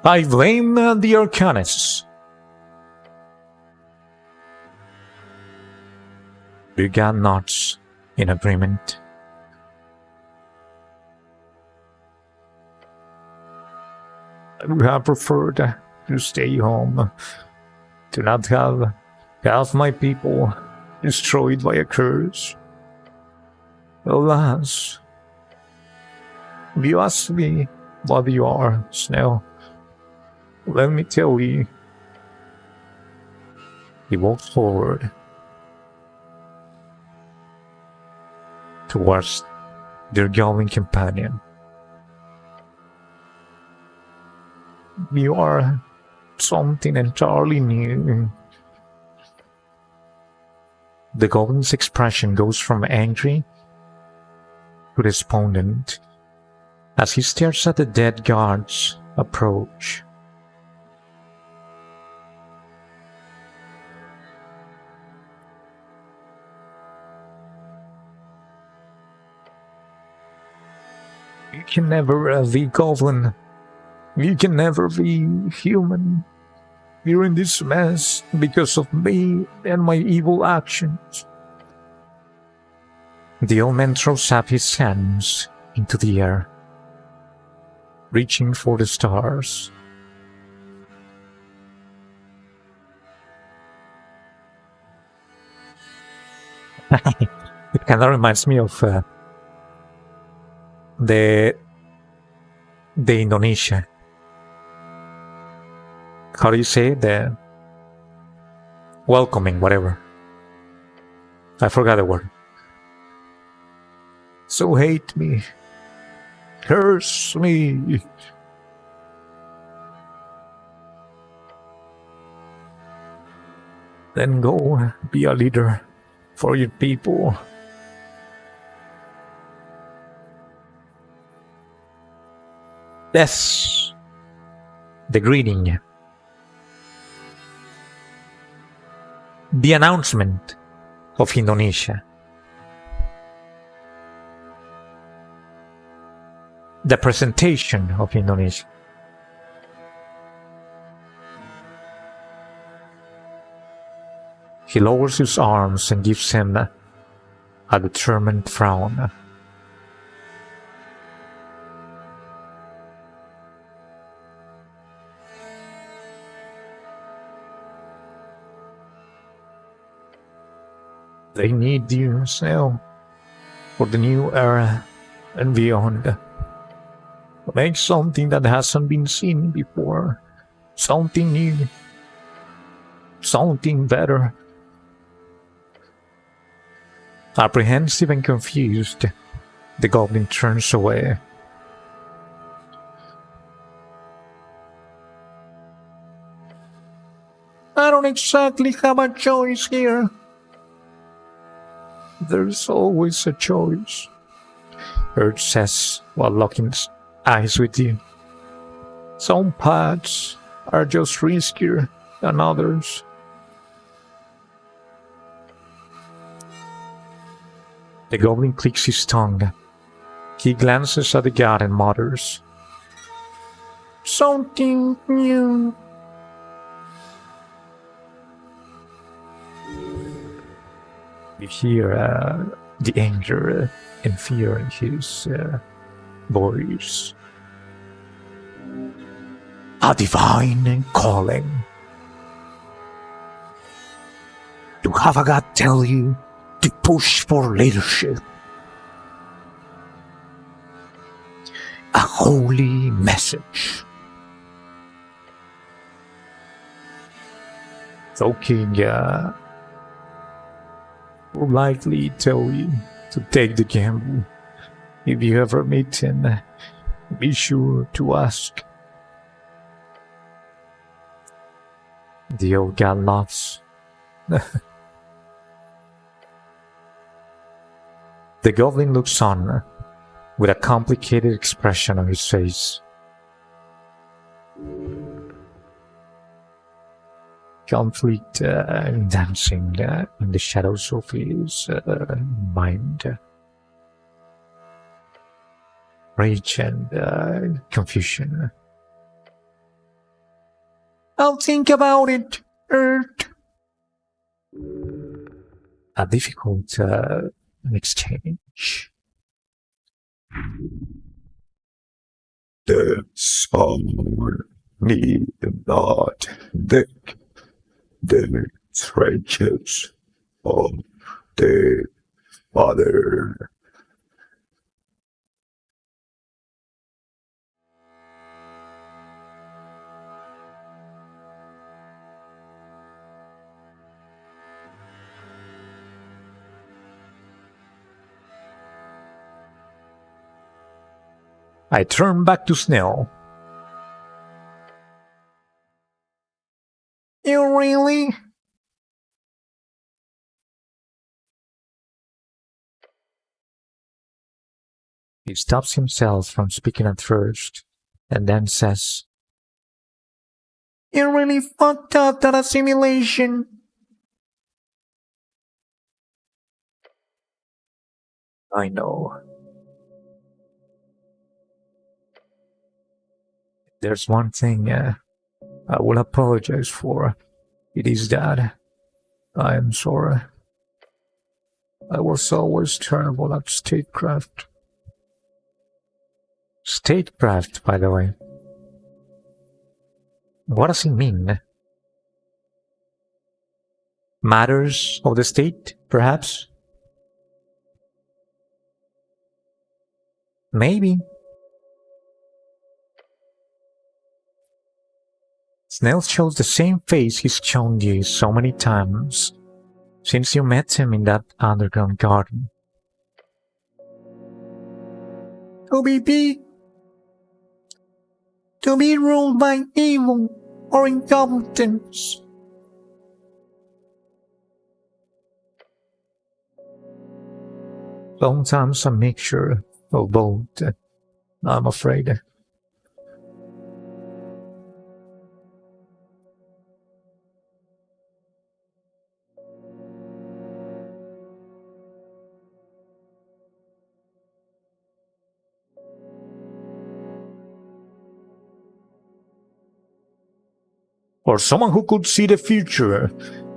I blame the Arcanists. We got knots in agreement. I would have preferred to stay home, to not have half my people destroyed by a curse. Alas, if you ask me what you are, Snow, let me tell you. He walked forward towards their goblin companion. You are something entirely new. The goblin's expression goes from angry to despondent as he stares at the dead guards approach. You can never be goblin. You can never be human. You're in this mess because of me and my evil actions. The old man throws up his hands into the air, reaching for the stars. It kind of reminds me of the Indonesia. How do you say it? The welcoming, whatever. I forgot the word. So hate me, curse me. Then go be a leader for your people. That's the greeting. The announcement of Indonesia. The presentation of Indonesia. He lowers his arms and gives him a determined frown. They need you, Snow, for the new era and beyond. Make something that hasn't been seen before. Something new. Something better. Apprehensive and confused, the goblin turns away. I don't exactly have a choice here. There's always a choice, Urge says while locking his eyes with you. Some paths are just riskier than others. The goblin clicks his tongue. He glances at the god and mutters, Something new. You hear the anger and fear in his voice. A divine calling. To have a god tell you to push for leadership. A holy message. So King will likely tell you to take the gamble. If you ever meet him, be sure to ask. The old god laughs. The goblin looks on with a complicated expression on his face. Conflict dancing in the shadows of his mind. Rage and confusion. I'll think about it, Earth. A difficult exchange. The soul need not dig the trenches of the Father. I turn back to Snell. You really? He stops himself from speaking at first, and then says, You really fucked up that assimilation. I know. There's one thing I will apologize for. It is that I am sorry. I was always terrible at statecraft. Statecraft, by the way. What does it mean? Matters of the state, perhaps? Maybe. Snell shows the same face he's shown you so many times since you met him in that underground garden. To be ruled by evil or incompetence. Sometimes a mixture of both, I'm afraid. For someone who could see the future,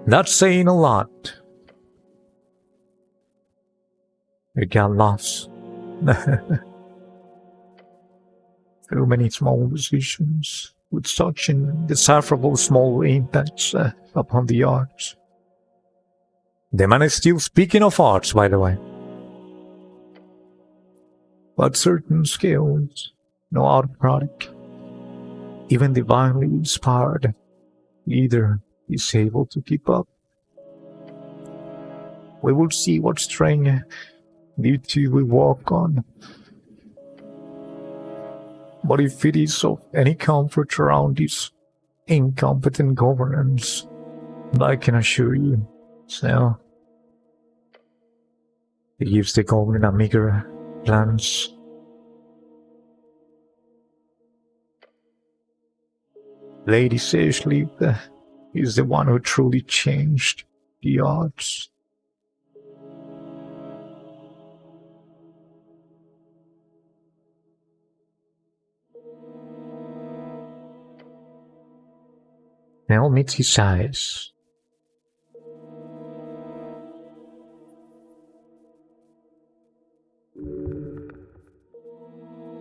that's saying a lot. You got lost. Too many small decisions with such indecipherable small impacts upon the arts. The man is still speaking of arts, by the way. But certain skills, no art product, even divinely inspired, either is able to keep up. We will see what string you two will walk on. But if it is of any comfort around this incompetent governance, I can assure you, Snell, it gives the government a meager glance. Lady Sashleaf is the one who truly changed the arts. Snell meets his eyes.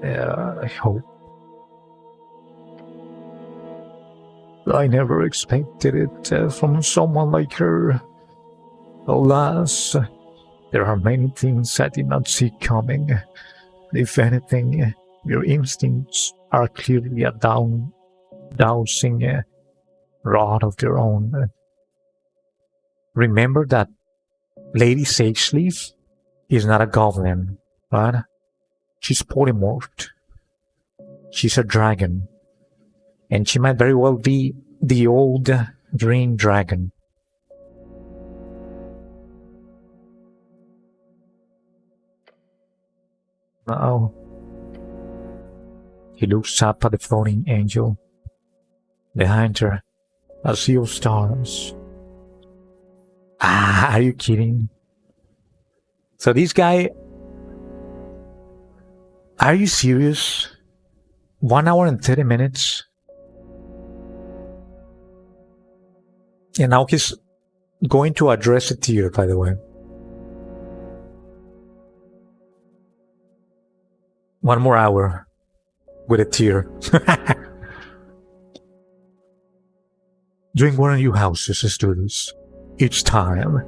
I hope. I never expected it from someone like her. Alas, there are many things I did not see coming. If anything, your instincts are clearly a dowsing rod of their own. Remember that Lady Sageleaf is not a goblin, right? She's polymorphed. She's a dragon. And she might very well be the old green dragon. Now, he looks up at the floating angel. Behind her, a sea of stars. Are you kidding? So this guy... Are you serious? 1 hour and 30 minutes? And now he's going to address a tear, by the way. One more hour with a tear. During one of your houses, students, each time.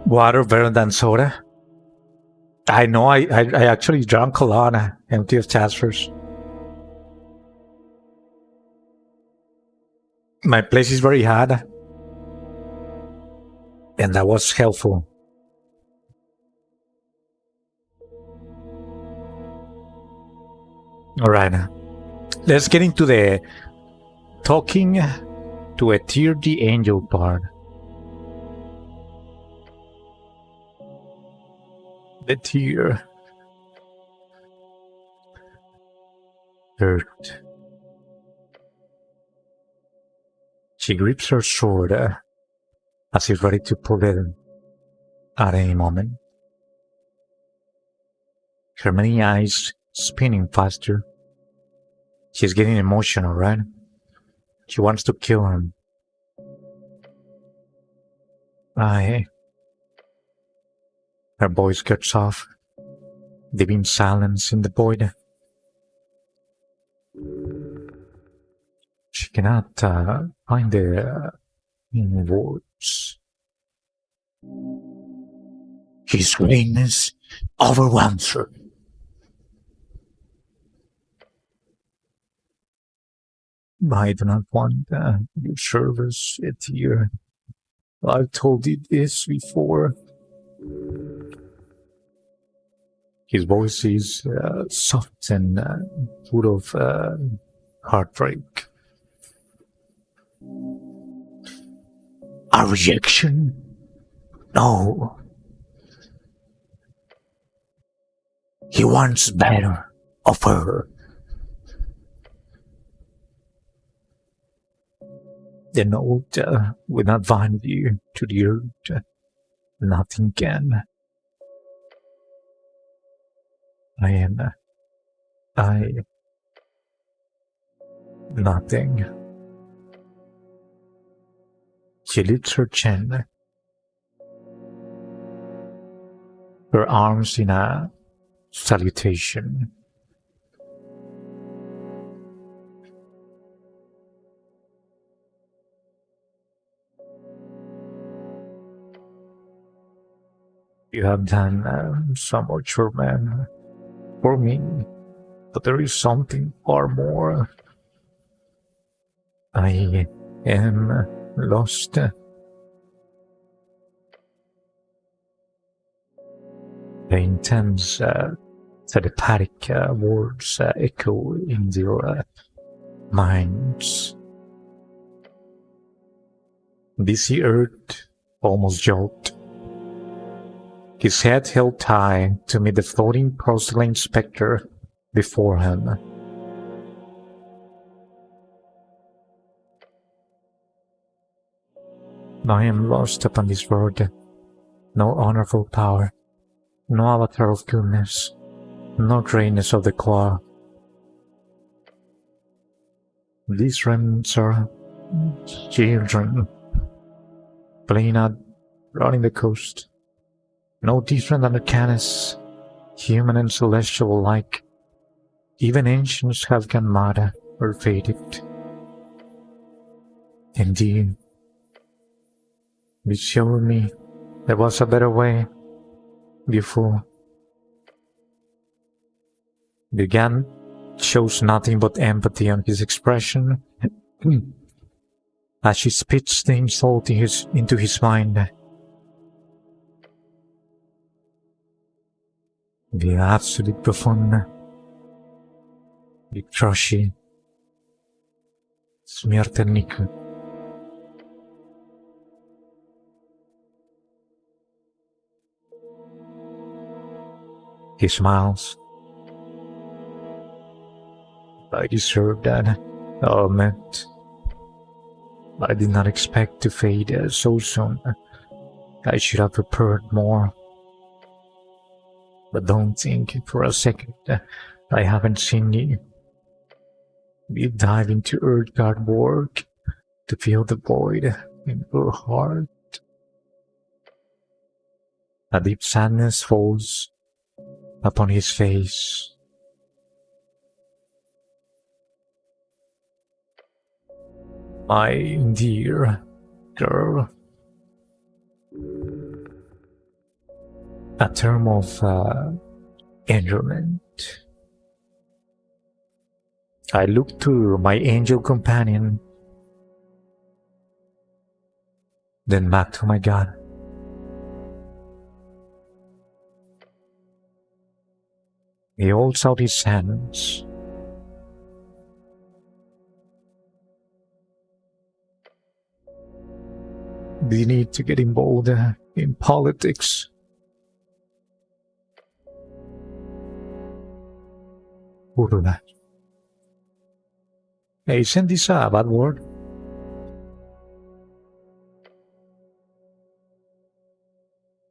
Water better than soda? I know, I actually drank a lot, empty of Jasper's. My place is very hot, and that was helpful. Alright, let's get into the talking to a tear the angel part. The tear. Hurt. She grips her sword as if ready to pull it at any moment. Her many eyes spinning faster. She's getting emotional, right? She wants to kill him. Her voice cuts off, leaving silence in the void. She cannot find the words. His greatness overwhelms her. I do not want your service, Etir. I've told you this before. His voice is soft and full of heartbreak. A rejection? No. He wants better of her. The note will not bind you to the earth. Nothing can. Nothing. She lifts her chin, her arms in a salutation. You have done so much for man, for me, but there is something far more. I am lost. The intense, telepathic words echo in their minds. Dizzy earth almost jolted. His head held high to meet the floating porcelain spectre before him. I am lost upon this world. No honorable power, no avatar of goodness, no greatness of the claw. These remnants are children, playing out running the coast. No different than the canis, human and celestial alike. Even ancients have gone mad or faded. Indeed, you showed me there was a better way before. The gun shows nothing but empathy on his expression as she spits the insult into his mind. The absolute profonde, Victroshi, Смертельник. He smiles. I deserve that. Oh, Matt. I did not expect to fade so soon. I should have prepared more. But don't think for a second I haven't seen you. We dive into Earthguard work to fill the void in your heart. A deep sadness falls upon his face. My dear girl, a term of endearment. I look to my angel companion, then back to my God. He holds out his hands. Do you need to get involved in politics? Urla. Hey, isn't this a bad word?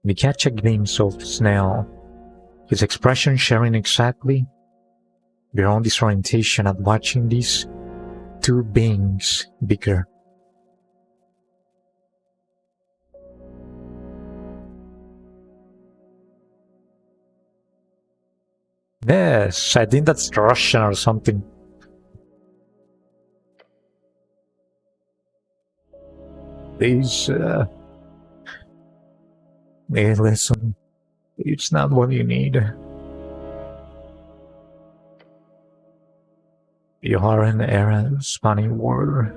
We catch a glimpse of Snell, his expression sharing exactly their own disorientation at watching these two beings bicker. Yes, I think that's Russian or something. Please, hey, listen, it's not what you need. You are an errand-spanning warrior,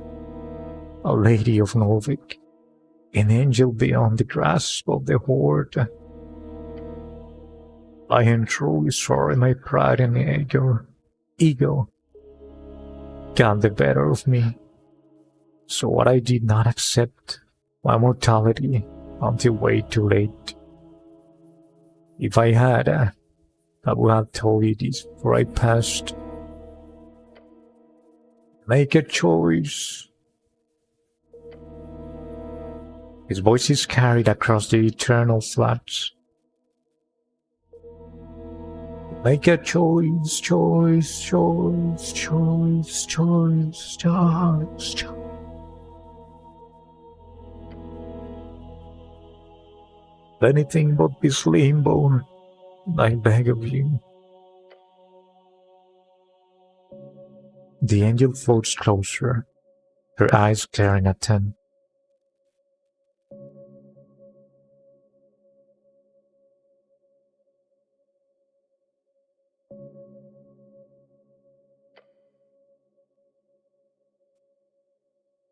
a lady of Novik, an angel beyond the grasp of the horde. I am truly sorry my pride and ego got the better of me. So what I did not accept my mortality until way too late. If I had, I would have told you this before I passed. Make a choice. His voice is carried across the eternal flats. Make a choice, choice, choice, choice, choice, choice, choice. Anything but this limbo, I beg of you. The angel floats closer, her eyes glaring at him.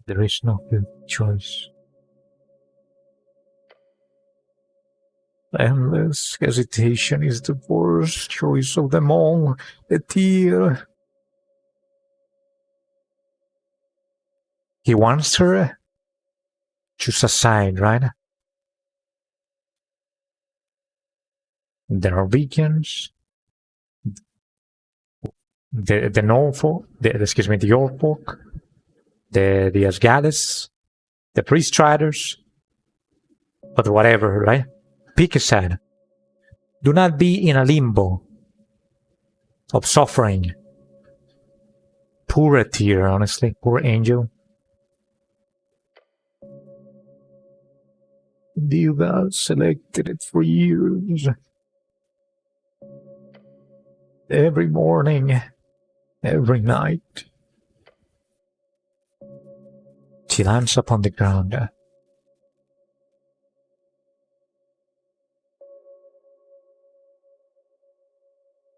There is no good choice. Endless hesitation is the worst choice of them all. The tear. He wants her. Choose a side, right? The Norwegians, the Norfolk, the Yorfolk, the Asgades, the Priest Riders, but whatever, right? Pick a side. Do not be in a limbo of suffering. Poor tear, honestly, poor angel. Diva selected it for years. Every morning, every night. She lands upon the ground.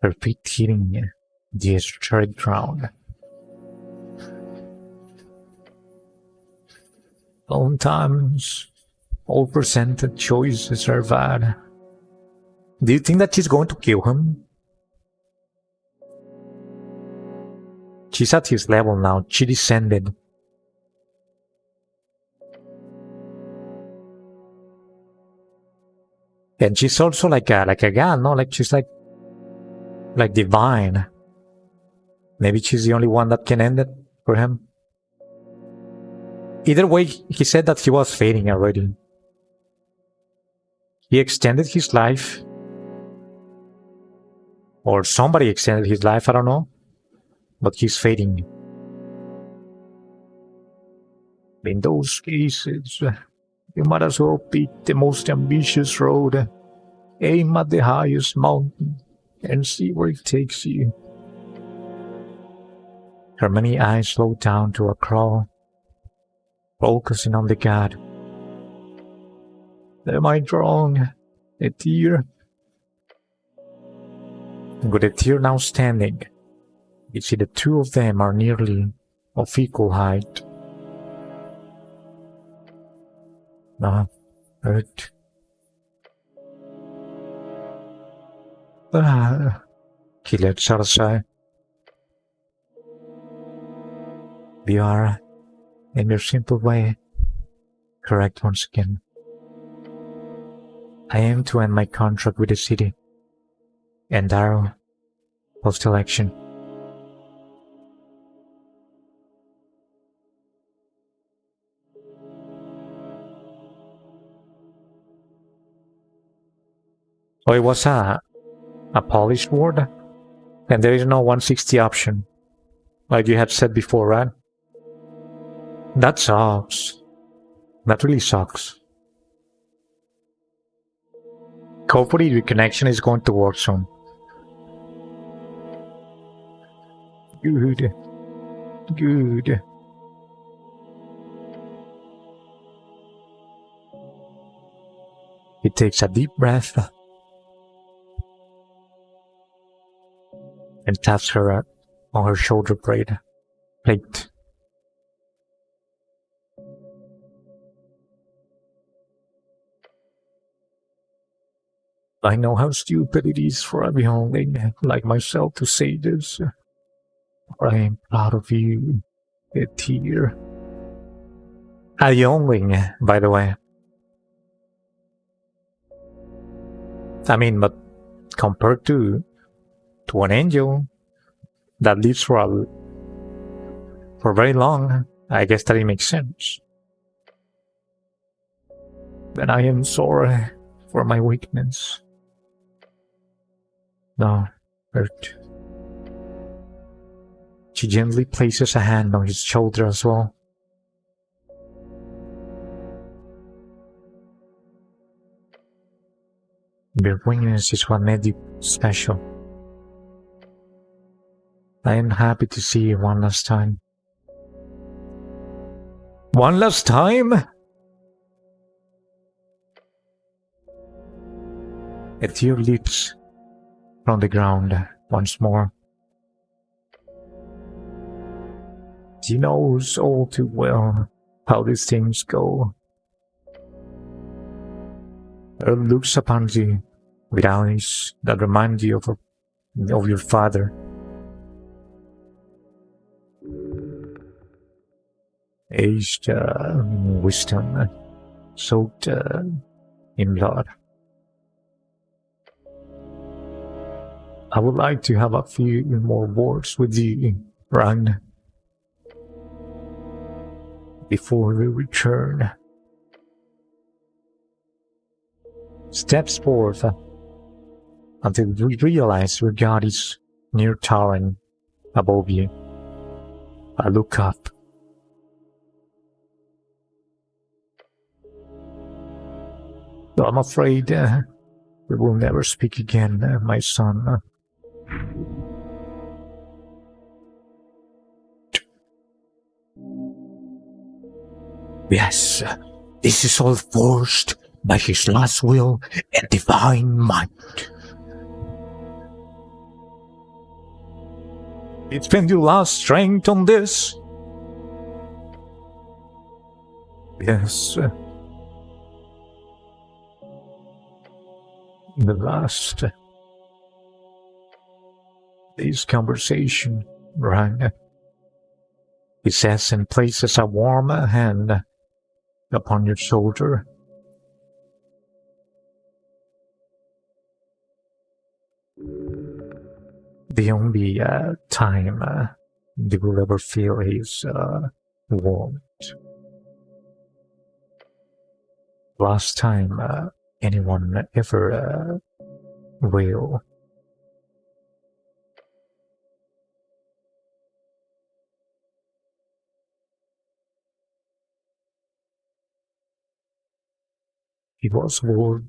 Her feet hitting the esoteric ground. Sometimes all presented choices are bad. Do you think that she's going to kill him? She's at his level now. She descended. And she's also like a god, no? Like she's like divine. Maybe she's the only one that can end it for him. Either way, he said that he was fading already. He extended his life. Or somebody extended his life, I don't know. But he's fading. In those cases, you might as well pick the most ambitious road. Aim at the highest mountain and see where it takes you. Her many eyes slowed down to a crawl, focusing on the god. Am I wrong? A tear? With the tear now standing, you see the two of them are nearly of equal height. Hurt. He lets her sigh. You are, in your simple way, correct once again. I aim to end my contract with the city and Darrow post-election. Oh, it was a polished word? And there is no 160 option, like you had said before, right? That sucks. That really sucks. Hopefully your connection is going to work soon. Good. Good. He takes a deep breath and taps her on her shoulder plate. I know how stupid it is for a youngling like myself to say this, but I am proud of you, a tear. A youngling, by the way. I mean, but compared to an angel that lives for very long, I guess that it makes sense. And I am sorry for my weakness. No, hurt. She gently places a hand on his shoulder as well. Your weakness is what made you special. I am happy to see you one last time. One last time? A tear leaps from the ground once more. She knows all too well how these things go. Her looks upon you with eyes that remind you of your father. Aged wisdom, soaked in blood. I would like to have a few more words with you, Ryan, before we return. Steps forth until we realize your God is near towering above you. I look up. I'm afraid we will never speak again, my son. Yes, this is all forced by his last will and divine might. Spend your last strength on this? Yes. The last. This conversation rang. He says and places a warm hand upon your shoulder. The only time they will ever feel his warmth. Last time anyone ever will. He was worth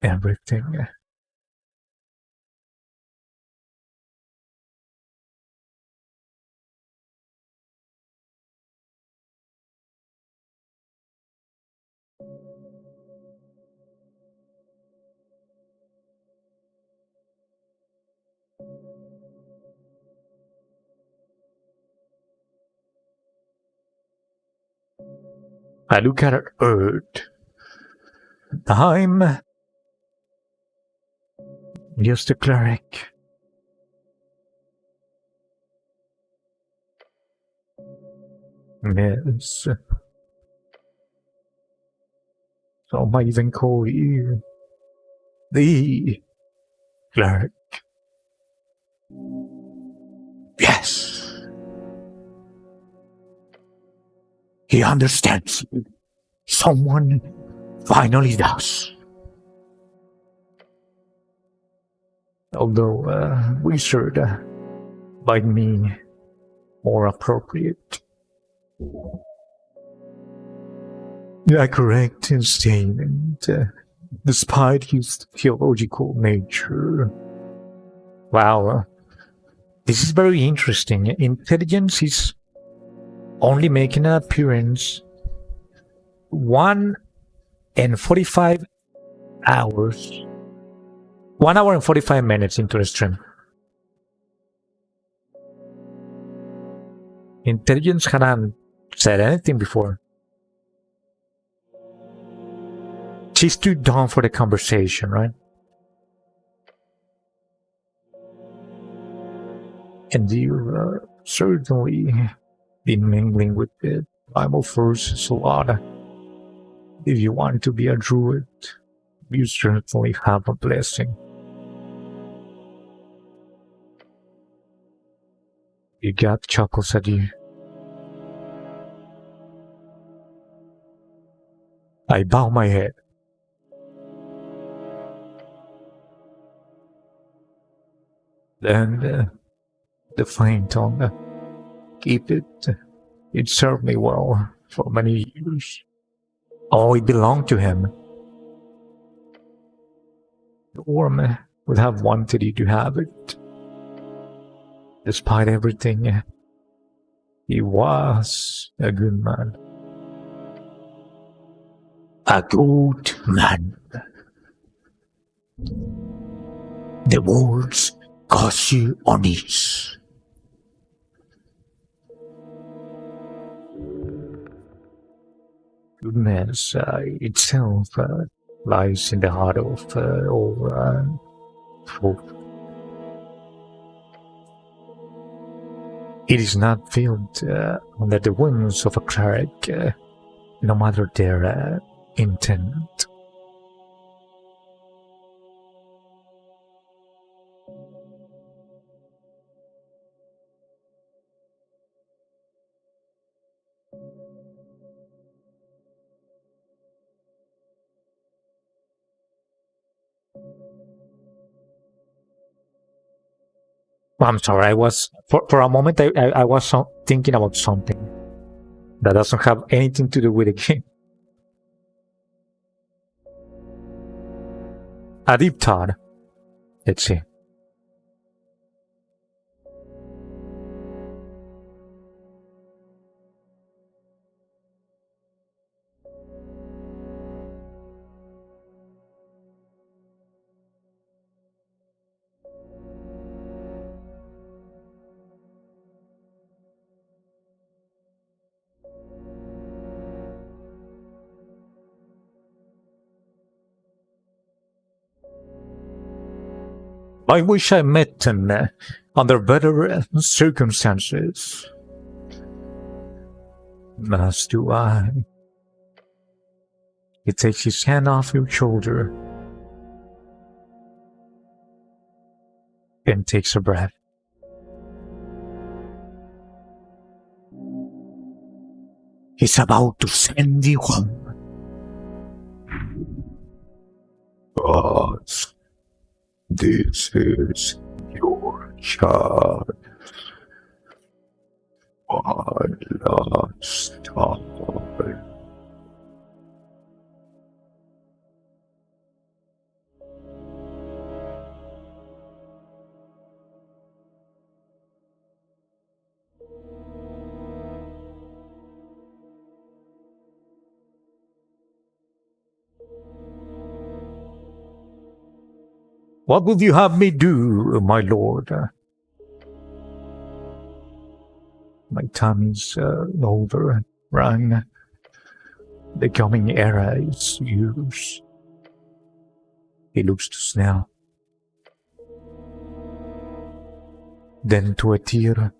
everything. I look at Earth. I'm just a cleric. Yes. So I even call you the cleric. Yes. He understands you. Someone finally does. Although wizard might me more appropriate. You are correct in statement, despite his theological nature. Wow, this is very interesting. Intelligence is only making an appearance 1 and 45 hours. 1 hour and 45 minutes into the stream. Intelligence hadn't said anything before. She's too dumb for the conversation, right? And you've certainly been mingling with the Bible verses a lot. If you want to be a druid, you certainly have a blessing. You got chuckles at you. I bow my head. Then the flame tongue. Keep it. It served me well for many years. Oh, it belonged to him. The worm would have wanted you to have it. Despite everything, he was a good man. A good man. The words cause you unease. Goodness itself lies in the heart of all folk. It is not filled under the wings of a cleric, no matter their intent. I'm sorry, I was, for a moment, I was thinking about something that doesn't have anything to do with the game. A deep thought. Let's see. I wish I met him under better circumstances. As do I. He takes his hand off your shoulder and takes a breath. He's about to send you home. But this is your child. My last time. What would you have me do, my lord? My time is over, Rang. The coming era is yours. He looks to Snell, then to a tear.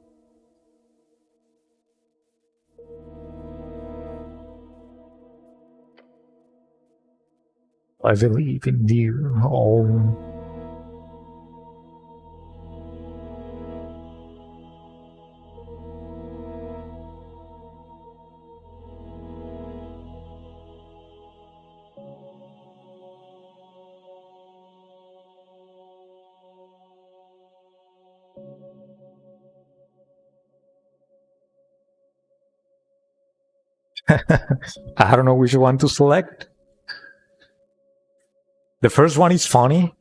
I believe in you all. I don't know which one to select. The first one is funny.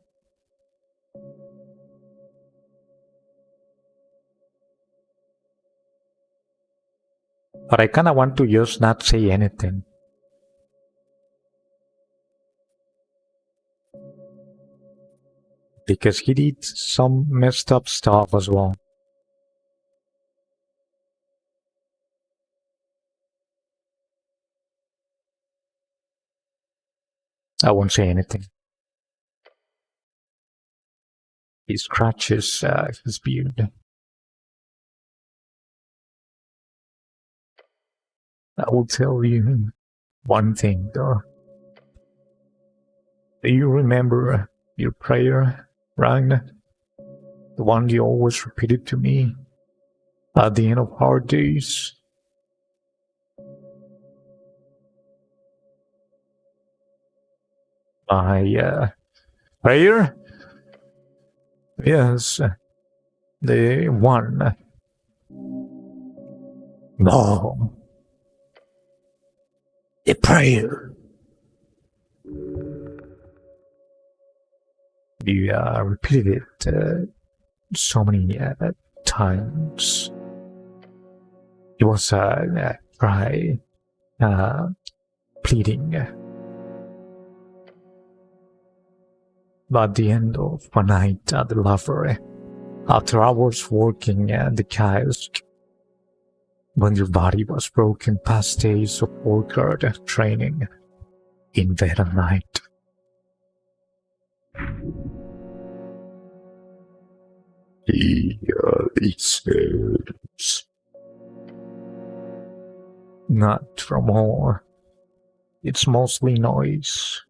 But I kinda want to just not say anything. Because he did some messed up stuff as well. I won't say anything. He scratches his beard. I will tell you one thing though. Do you remember your prayer, Ragnar? The one you always repeated to me at the end of hard days? My prayer? Yes, the one. No. The prayer. You repeated it so many times. It was a cry, pleading. But at the end of one night at the library, after hours working at the kiosk, when your body was broken past days of work-hard training, in bed at night, He listens. not from all. It's mostly noise,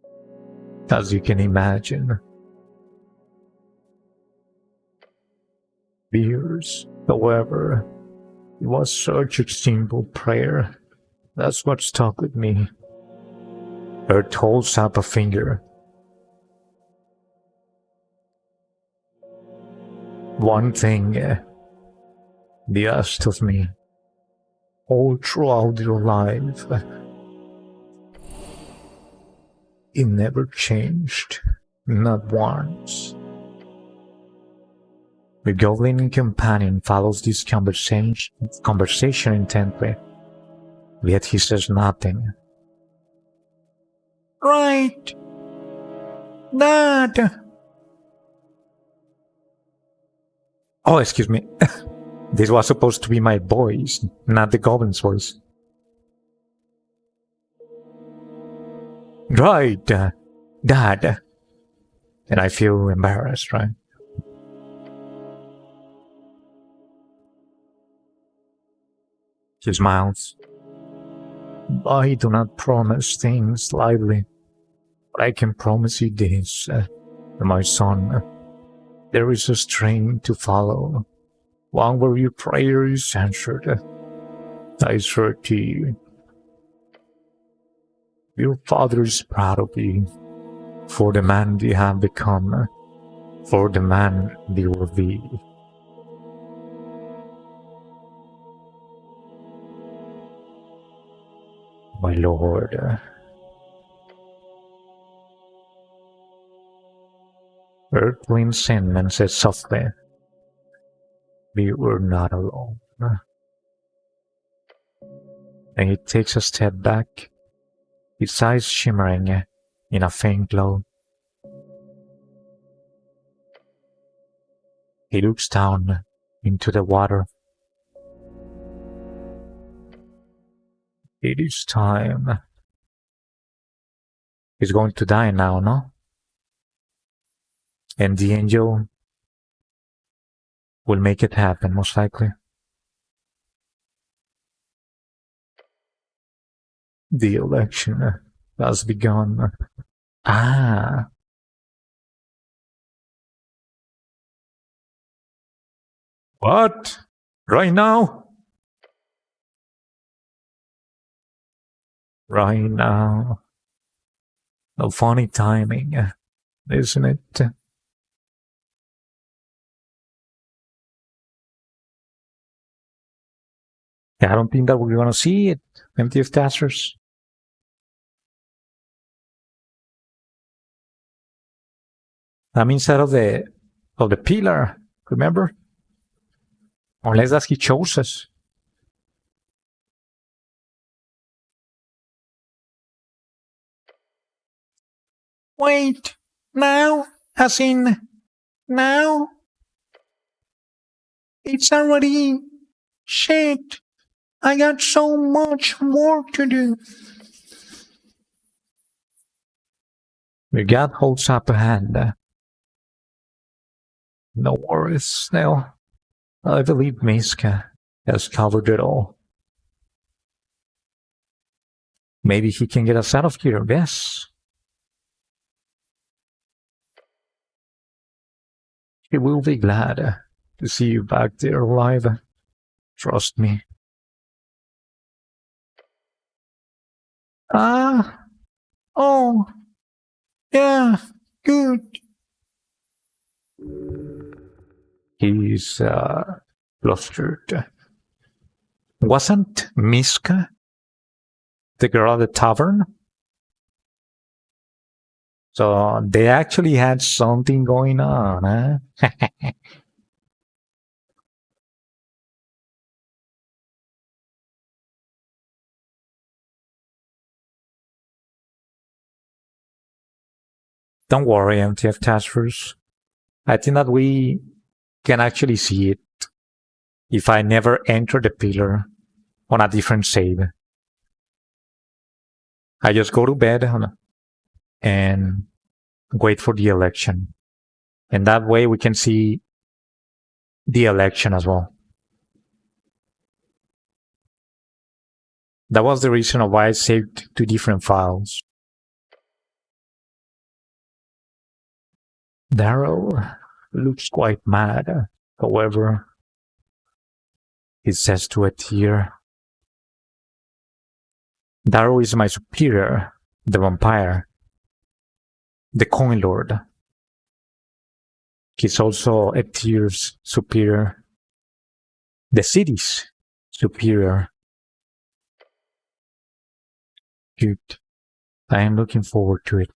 as you can imagine. Fears, however, it was such a simple prayer. That's what stuck with me. Earth holds up a finger. One thing they asked of me all throughout your life, it never changed, not once. The goblin companion follows this conversation intently, yet he says nothing. Right. That. Oh, excuse me. This was supposed to be my voice, not the goblin's voice. Right, Dad. And I feel embarrassed, right? He smiles. I do not promise things lightly, but I can promise you this, my son. There is a string to follow, one where your prayer is answered. I swear to you, your father is proud of you, for the man you have become, for the man you will be. My lord. Earth leans in and says softly, we were not alone. And he takes a step back, his eyes shimmering in a faint glow. He looks down into the water. It is time. He's going to die now, no? And the angel will make it happen, most likely. The election has begun. Ah. What? Right now? Right now. No funny timing, isn't it? I don't think that we're gonna see it. Empty of testers. I'm inside of the pillar, remember? Unless that he chose us. Wait, now? As in, now? It's already... Shit. I got so much work to do. Your God holds up a hand. No worries, Snail. I believe Miska has covered it all. Maybe he can get us out of here, yes? He will be glad to see you back there alive. Trust me. Oh. Yeah, good. He's, flustered. Wasn't Miska the girl at the tavern? So they actually had something going on, huh? Don't worry, MTF Taskers. I think that we can actually see it if I never enter the pillar on a different save. I just go to bed and wait for the election. And that way we can see the election as well. That was the reason of why I saved two different files. Daryl looks quite mad. However, he says to a tear, Daryl is my superior, the vampire, the coin lord. He's also a tier's superior, the city's superior. Good. I am looking forward to it.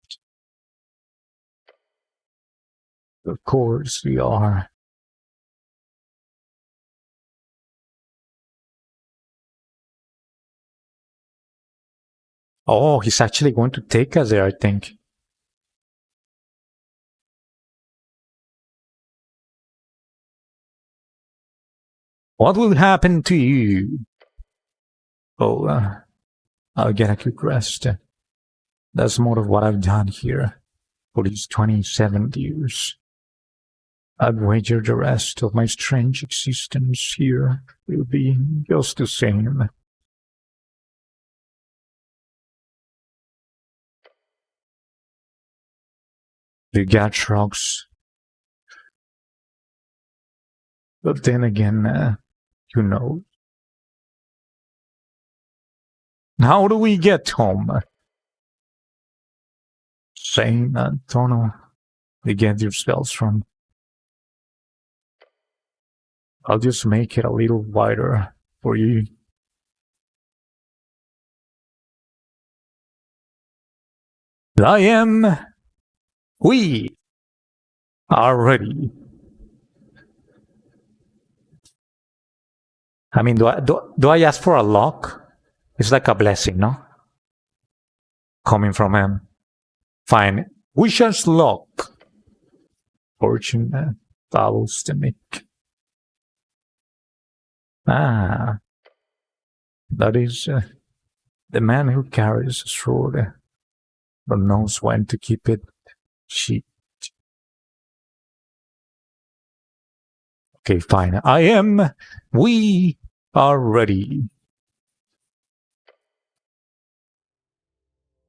Of course we are. Oh, he's actually going to take us there, I think. What will happen to you? Oh, I'll get a quick rest. That's more of what I've done here for these 27 years. I'd wager the rest of my strange existence here will be just the same. The guy shrugs. But then again, you know. How do we get home? Saint Antonio, you get your spells from. I'll just make it a little wider for you. We are ready. I mean, do I ask for a lock? It's like a blessing, no? Coming from him. Fine. Wishes lock. Fortune follows the make. Ah. That is the man who carries a sword but knows when to keep it cheap. Okay, fine. We are ready.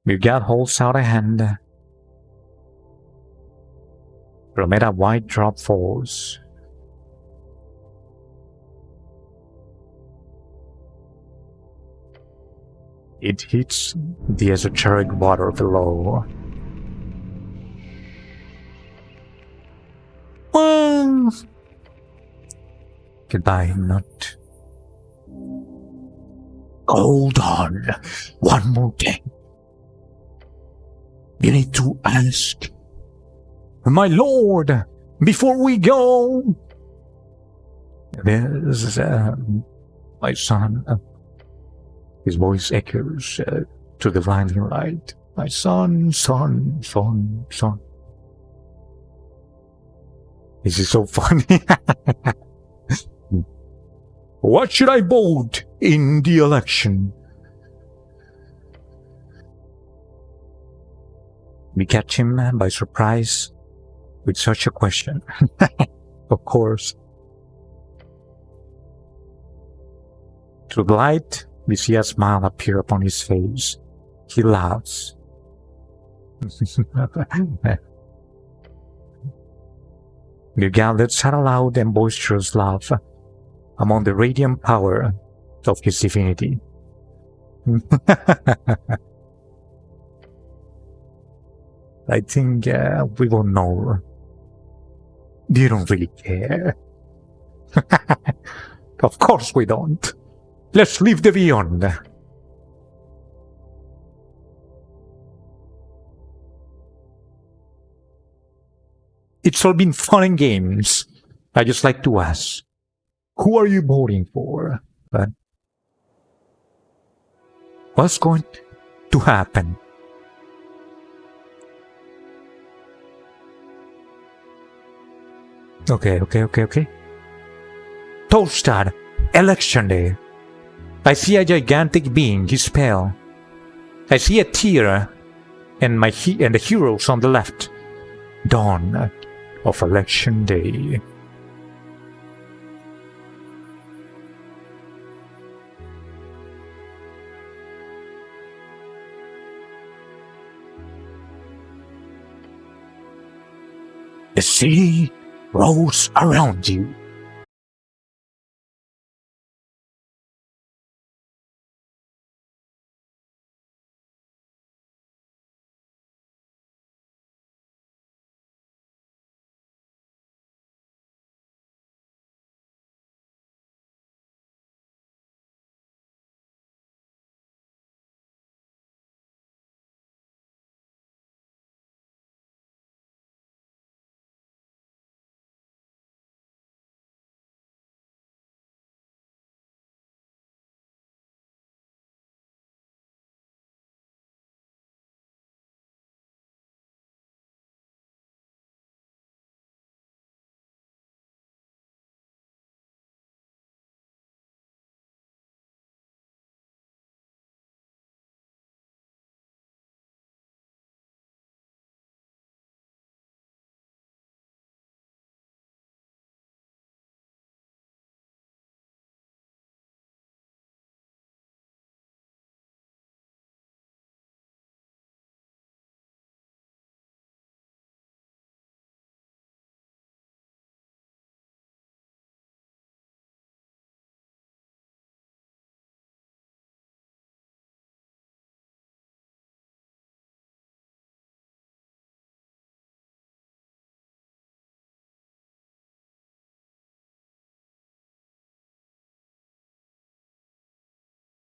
Miguel holds out a hand. From it a white drop falls. It hits the esoteric water below. Goodbye, Nut. Hold on. One more thing. You need to ask. My lord, before we go. There's my son. His voice echoes to the blinding light. My son. This is so funny. What should I vote in the election? We catch him by surprise with such a question. Of course. Through the light, we see a smile appear upon his face. He laughs. Gilgal lets out a loud and boisterous laugh among the radiant power of his divinity. I think we will know. You don't really care. Of course we don't. Let's leave the beyond. It's all been fun and games. I just like to ask, who are you voting for? But what's going to happen? Okay. Toastad, election day. I see a gigantic being, he's pale. I see a tear and the heroes on the left. Dawn of election day. The city rolls around you.